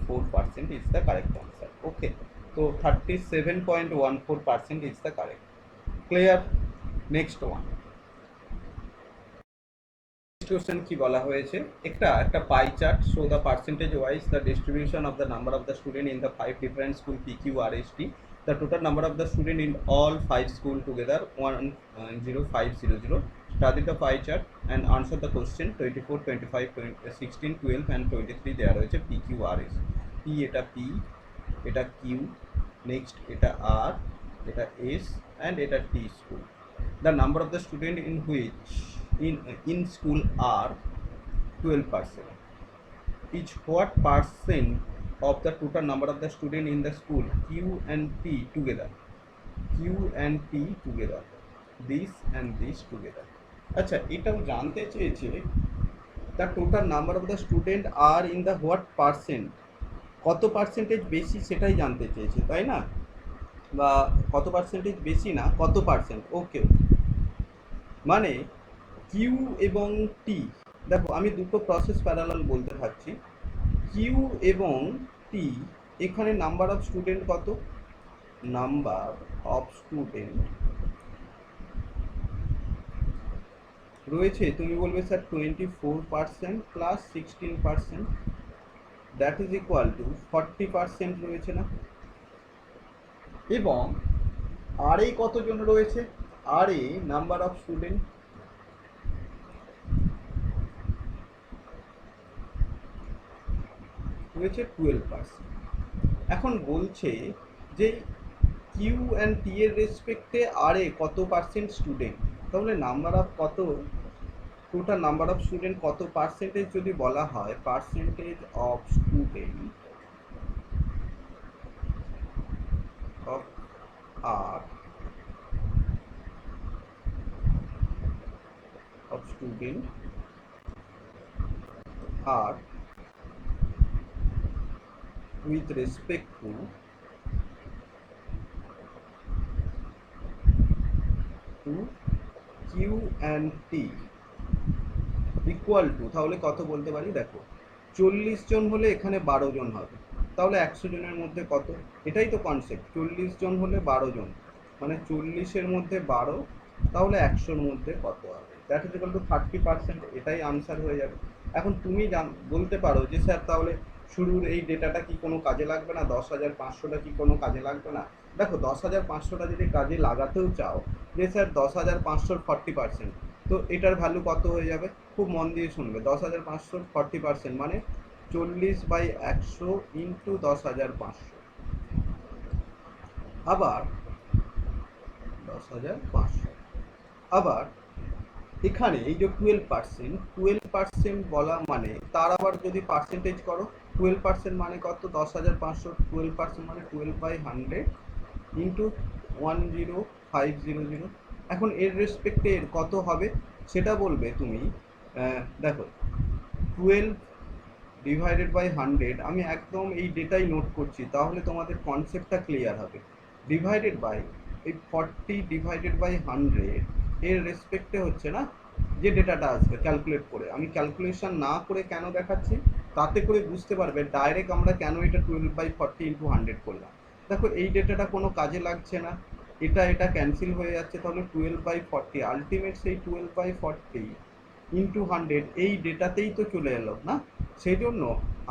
14% ইজ দ্য কারেক্ট আনসার। ওকে, তো 37.14% is the correct. Clear? Next one, question কি বলা হয়েছে, একটা pie chart show the percentage wise the distribution of the number of the student in the 5 different school PQRST, the total number of the student in all 5 school together 10500. Study the pie chart and answer the question 24, 25, 16, 12 and 23 দেওয়া রয়েছে PQRS। P এটা P, এটা Q, next এটা R, এটা S and এটা T school. The number of the student in which in school are 12%. Each what percent of the total number of the student in the school Q and P together, Q and P together, this and this together। আচ্ছা, এটাও জানতে চেয়েছে the total number of the student are in the what percent, কত percentage বেশি সেটাই জানতে চেয়েছে, তাই না? বা কত পার্সেন্টেজ বেশি না, কত পার্সেন্ট। ওকে, মানে কিউ এবং টি, দেখো আমি দুটো প্রসেস প্যারালাল বলতে থাকছি। কিউ এবং টি, এখানে নাম্বার অফ স্টুডেন্ট কত, নাম্বার অফ স্টুডেন্ট রয়েছে, তুমি বলবে sir 24% plus 16%, that is equal two 40% রয়েছে না। এবং আর এ কতজন রয়েছে, আর এ নাম্বার অফ স্টুডেন্ট রয়েছে 12%। এখন বলছে যে কিউ অ্যান্ড টি এর রেসপেক্টে আর এ কত পার্সেন্ট স্টুডেন্ট, তাহলে নাম্বার অফ কত, টোটাল নাম্বার অফ স্টুডেন্ট কত পার্সেন্টেজ যদি বলা হয়, পার্সেন্টেজ অফ স্টুডেন্ট অফ আর অফ স্টুডেন্ট আর with respect to Q and T equal to, তাহলে কত বলতে পারি, দেখো 40 জন হলে এখানে 12 জন হবে, তাহলে 100 জনের মধ্যে কত, এটাই তো কনসেপ্ট। 40 জন হলে 12 জন, মানে 40-এর মধ্যে 12, তাহলে 100-র মধ্যে কত হবে, দ্যাট ইজ ইকুয়াল টু 30%, এটাই আনসার হয়ে যাবে। এখন তুমি বলতে পারো যে স্যার তাহলে শুরুর এই ডেটাটা কি কোনো কাজে লাগবে না, 10,500টা কি কোনো কাজে লাগবে না। দেখো 10,500টা যদি কাজে লাগাতেও চাও, যে স্যার 10,500-র 40%, তো এটার ভ্যালু কত হয়ে যাবে, খুব মন দিয়ে শুনবে, 10,500-র 40% মানে 40/100 ইন্টু 10,500, আবার 10,500, আবার এখানে এই যে 12% বলা মানে তার আবার যদি পার্সেন্টেজ করো, 12% মানে কত, 10,500, 12% মানে 12/100 ইন্টু 10500। এখন এর রেসপেক্টে এর কত হবে সেটা বলবে তুমি। দেখো 12 / 100, আমি একদম এই ডেটাই নোট করছি, তাহলে তোমাদের কনসেপ্টটা ক্লিয়ার হবে। ডিভাইডেড বাই এই 40/100 এর রেসপেক্টে হচ্ছে না যে ডেটাটা আসবে ক্যালকুলেট করে। আমি ক্যালকুলেশন না করে কেন দেখাচ্ছি, তাতে করে বুঝতে পারবে ডাইরেক্ট আমরা কেন এটা 12/40 × 100 করলাম। দেখো এই ডেটাটা কোনো কাজে লাগছে না, এটা ক্যান্সেল হয়ে যাচ্ছে, তাহলে 12/40 আলটিমেট সেই 12/40 × 100 এই ডেটাতেই তো চলে এলো না। সেই জন্য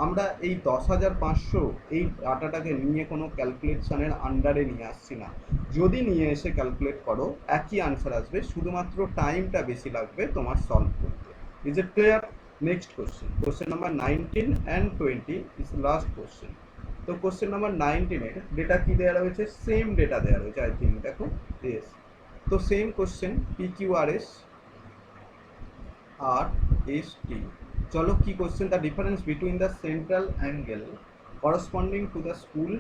আমরা এই 10,500 এই ডাটাটাকে নিয়ে কোনো ক্যালকুলেশনের আন্ডারে নিয়ে আসছি না। যদি নিয়ে এসে ক্যালকুলেট করো একই আনসার আসবে, শুধুমাত্র টাইমটা বেশি লাগবে তোমার সলভ করতে। Is it clear? Next question number 19 and 20 is last question. তো কোশ্চেন নাম্বার 19 এর ডেটা কি দেওয়া রয়েছে, সেম ডেটা দেওয়া রয়েছে আই থিঙ্ক, দেখো ইয়েস। তো সেম কোশ্চেন PQRS আর ST। চলো কি কোশ্চেন, the difference between the central angle corresponding to the school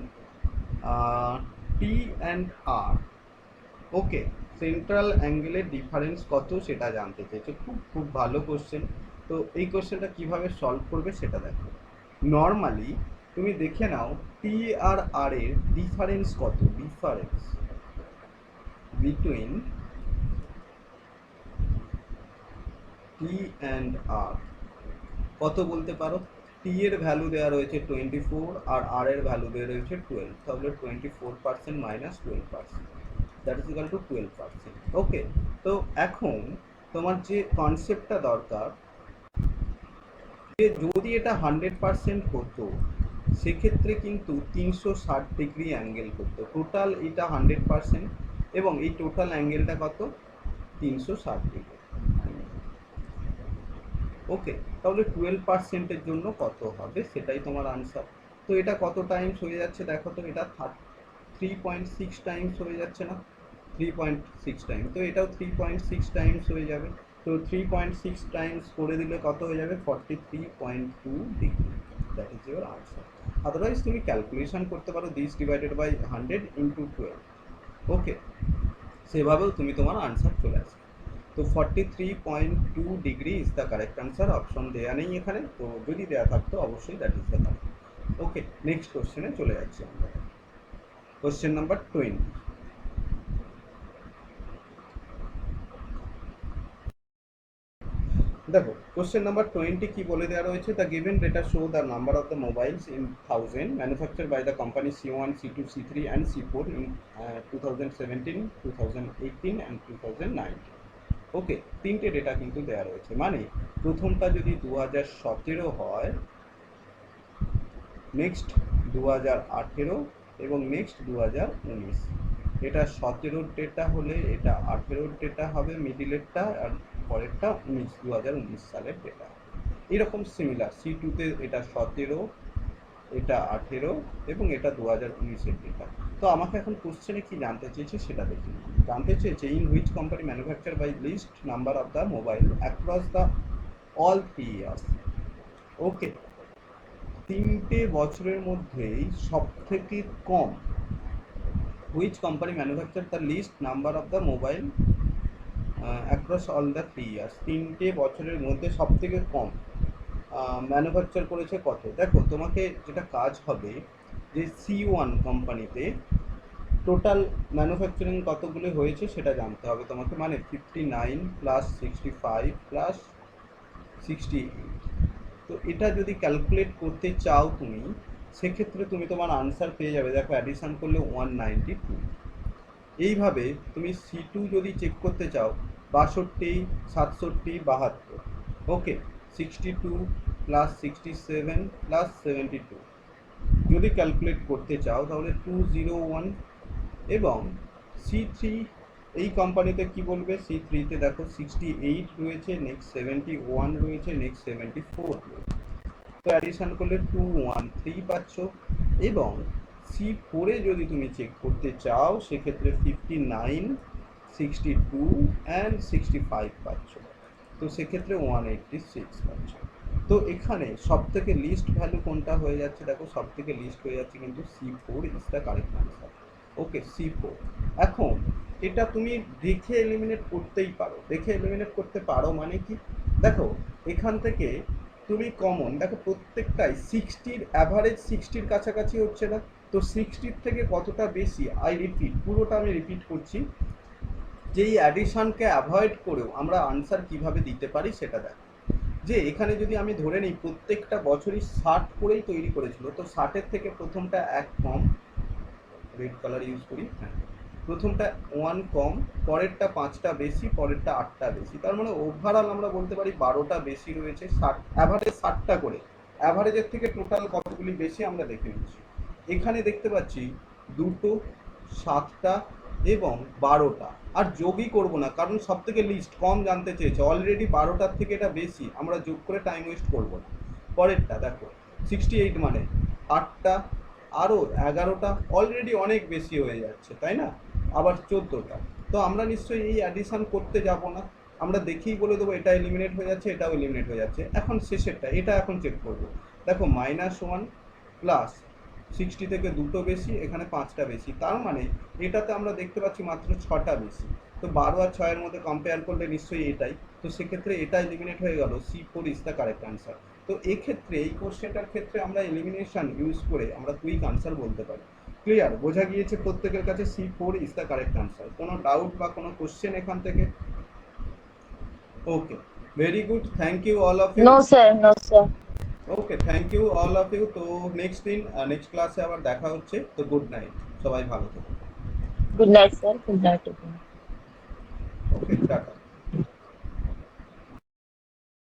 T and R। Okay, central অ্যাঙ্গেলের ডিফারেন্স কত সেটা জানতে চেয়েছে, খুব খুব ভালো কোশ্চেন। তো এই কোশ্চেনটা কিভাবে সলভ করবে সেটা দেখো। নর্মালি তুমি দেখে নাও টি আর আর এর ডিফারেন্স কত, ডিফারেন্স বিটুইন টি অ্যান্ড আর কত বলতে পারো। টি এর ভ্যালু দেওয়া রয়েছে 24 আর আর এর ভ্যালু দেওয়া রয়েছে 12, তাহলে 24% minus 12%, that is equal to 12%। ওকে, তো এখন তোমার যে কনসেপ্টটা দরকার, যে যদি এটা 100% হতো সেক্ষেত্রে কিন্তু 360 ডিগ্রি অ্যাঙ্গেল করতো। টোটাল এটা 100% এবং এই টোটাল অ্যাঙ্গেলটা কত, 360 ডিগ্রি। ওকে, তাহলে 12%-এর জন্য কত হবে সেটাই তোমার আনসার। তো এটা কত টাইমস হয়ে যাচ্ছে দেখো তো, এটা 3.6 টাইমস হয়ে যাচ্ছে না, 3.6 টাইমস, তো এটাও 3.6 টাইমস হয়ে যাবে। তো 3.6 টাইমস করে দিলে কত হয়ে যাবে, 43.2 degree. That is your answer. Otherwise তুমি ক্যালকুলেশন করতে পারো দিস ডিভাইডেড বাই 100 ইন্টু 12। ওকে, সেভাবেও তুমি তোমার আনসার চলে আসবে। তো 43.2 degree is the correct answer. Option দেওয়া নেই এখানে, তো যদি দেওয়া থাকতো অবশ্যই that is the correct. Okay, next কোশ্চেনে চলে যাচ্ছি আমরা। Question number 20। দেখো কোশ্চেন নাম্বার 20 কি বলে দেওয়া রয়েছে, the given data show the number of the mobiles in thousand manufacture by the company C1, C2, C3 and C4 in 2017, 2018 and 2019। Okay, তিনটে ডেটা কিন্তু দেওয়া রয়েছে, মানে প্রথমটা যদি 2017 হয়, নেক্সট 2018 এবং নেক্সট 2019। এটা 17-র ডেটা হলে এটা 18-র ডেটা হবে মিডিলেরটা, আর পরেরটা 2019 সালের ডেটা। এরকম সিমিলার C2-তে এটা 17, এটা 18 এবং এটা 2019-এর ডেটা। তো আমাকে এখন কোশ্চেনে কি জানতে চেয়েছে সেটা দেখি। জানতে চেয়েছে in which company manufacture by least number of the mobile across the all 3 years. Okay, 3টে বছরের মধ্যেই সব থেকে কম, which company manufacture the least number of the mobile across all the 3 years. 3টে বছরের মধ্যে সব থেকে কম ম্যানুফ্যাকচার করেছে কত। দেখো তোমাকে যেটা কাজ হবে, যে C1 কোম্পানিতে টোটাল ম্যানুফ্যাকচারিং কতগুলো হয়েছে সেটা জানতে হবে তোমাকে, মানে 59 প্লাস 65 প্লাস 68। তো এটা যদি ক্যালকুলেট করতে চাও তুমি, সেক্ষেত্রে তুমি তোমার আনসার পেয়ে যাবে। দেখো অ্যাডিশন করলে 192। এইভাবে তুমি C2 যদি চেক করতে চাও, 62, 67, 72। ওকে, 62 প্লাস 67 প্লাস 72 যদি ক্যালকুলেট করতে চাও তাহলে 201। এবং C3 এই কোম্পানিতে কি বলবে, C3-তে দেখো 68 রয়েছে, নেক্সট 71 রয়েছে, নেক্সট 74 রয়েছে। তো অ্যাডিশন করলে 213 পাচ্ছ। এবং C4-এ যদি তুমি চেক করতে চাও সেক্ষেত্রে 59, 62 অ্যান্ড 65 পাচ্ছ। তো সেক্ষেত্রে 186 পাচ্ছ। তো এখানে সব থেকে লিস্ট ভ্যালু কোনটা হয়ে যাচ্ছে, দেখো সব থেকে লিস্ট হয়ে যাচ্ছে কিন্তু C4 is the correct answer. Okay, C4। এখন এটা তুমি দেখে এলিমিনেট করতেই পারো, দেখে এলিমিনেট করতে পারো মানে কি, দেখো এখান থেকে তুমি কমন দেখো প্রত্যেকটাই 60-র অ্যাভারেজ 60-র কাছাকাছি হচ্ছে না, তো 60-র থেকে কতটা বেশি, আই রিপিট, পুরোটা আমি রিপিট করছি, যে এই অ্যাডিশনকে অ্যাভয়েড করেও আমরা আনসার কিভাবে দিতে পারি সেটা দেখো। যে এখানে যদি আমি ধরে নিই প্রত্যেকটা বছরই 60 করেই তৈরি করেছিল, তো 60-এর থেকে প্রথমটা 1 কম, রেড কালার ইউজ করি, হ্যাঁ, প্রথমটা 1 কম, পরেরটা 5টা বেশি, পরেরটা 8টা বেশি, তার মানে ওভারঅল আমরা বলতে পারি 12টা বেশি রয়েছে, 60 অ্যাভারেজ 60টা করে, অ্যাভারেজের থেকে টোটাল কতগুলি বেশি আমরা দেখে নিচ্ছি। এখানে দেখতে পাচ্ছি 2টো, 7টা এবং 12টা, আর যোগই করব না কারণ সব থেকে লিস্ট কম জানতে চেয়েছে, অলরেডি 12টার থেকে এটা বেশি, আমরা যোগ করে টাইম ওয়েস্ট করব না। পরেরটা দেখো 68 মানে 8টা, আরও 11টা, অলরেডি অনেক বেশি হয়ে যাচ্ছে তাই না, আবার 14টা, তো আমরা নিশ্চয়ই এই অ্যাডিশন করতে যাব না, আমরা দেখেই বলে দেবো এটা এলিমিনেট হয়ে যাচ্ছে, এটাও এলিমিনেট হয়ে যাচ্ছে। এখন শেষেরটা, এটা এখন চেক করব, দেখো -1 প্লাস 60 থেকে 2টো বেশি, এখানে 5টা বেশি, তার মানে এটাতে আমরা দেখতে পাচ্ছি মাত্র 6টা বেশি, তো 12 আর 6-এর মধ্যে কম্পেয়ার করলে নিশ্চয়ই এটাই, তো সেক্ষেত্রে এটা এলিমিনেট হয়ে গেল, C4 is the correct answer. তো এক্ষেত্রে এই কোশ্চেনটার ক্ষেত্রে আমরা এলিমিনেশন ইউজ করে আমরা কুইক আনসার বলতে পারি। ক্লিয়ার, বোঝা গিয়েছে প্রত্যেকের কাছে C4 is the correct answer? কোনো ডাউট বা কোনো কোশ্চেন এখান থেকে? Okay, very good, thank you all of you. No, sir. No, sir. Okay, thank you all of you. তো নেক্সট দিন নেক্সট ক্লাসে আবার দেখা হচ্ছে, তো গুড নাইট, সবাই ভালো থাকুন। Good night, sir. Good night. ওকে, টাটা।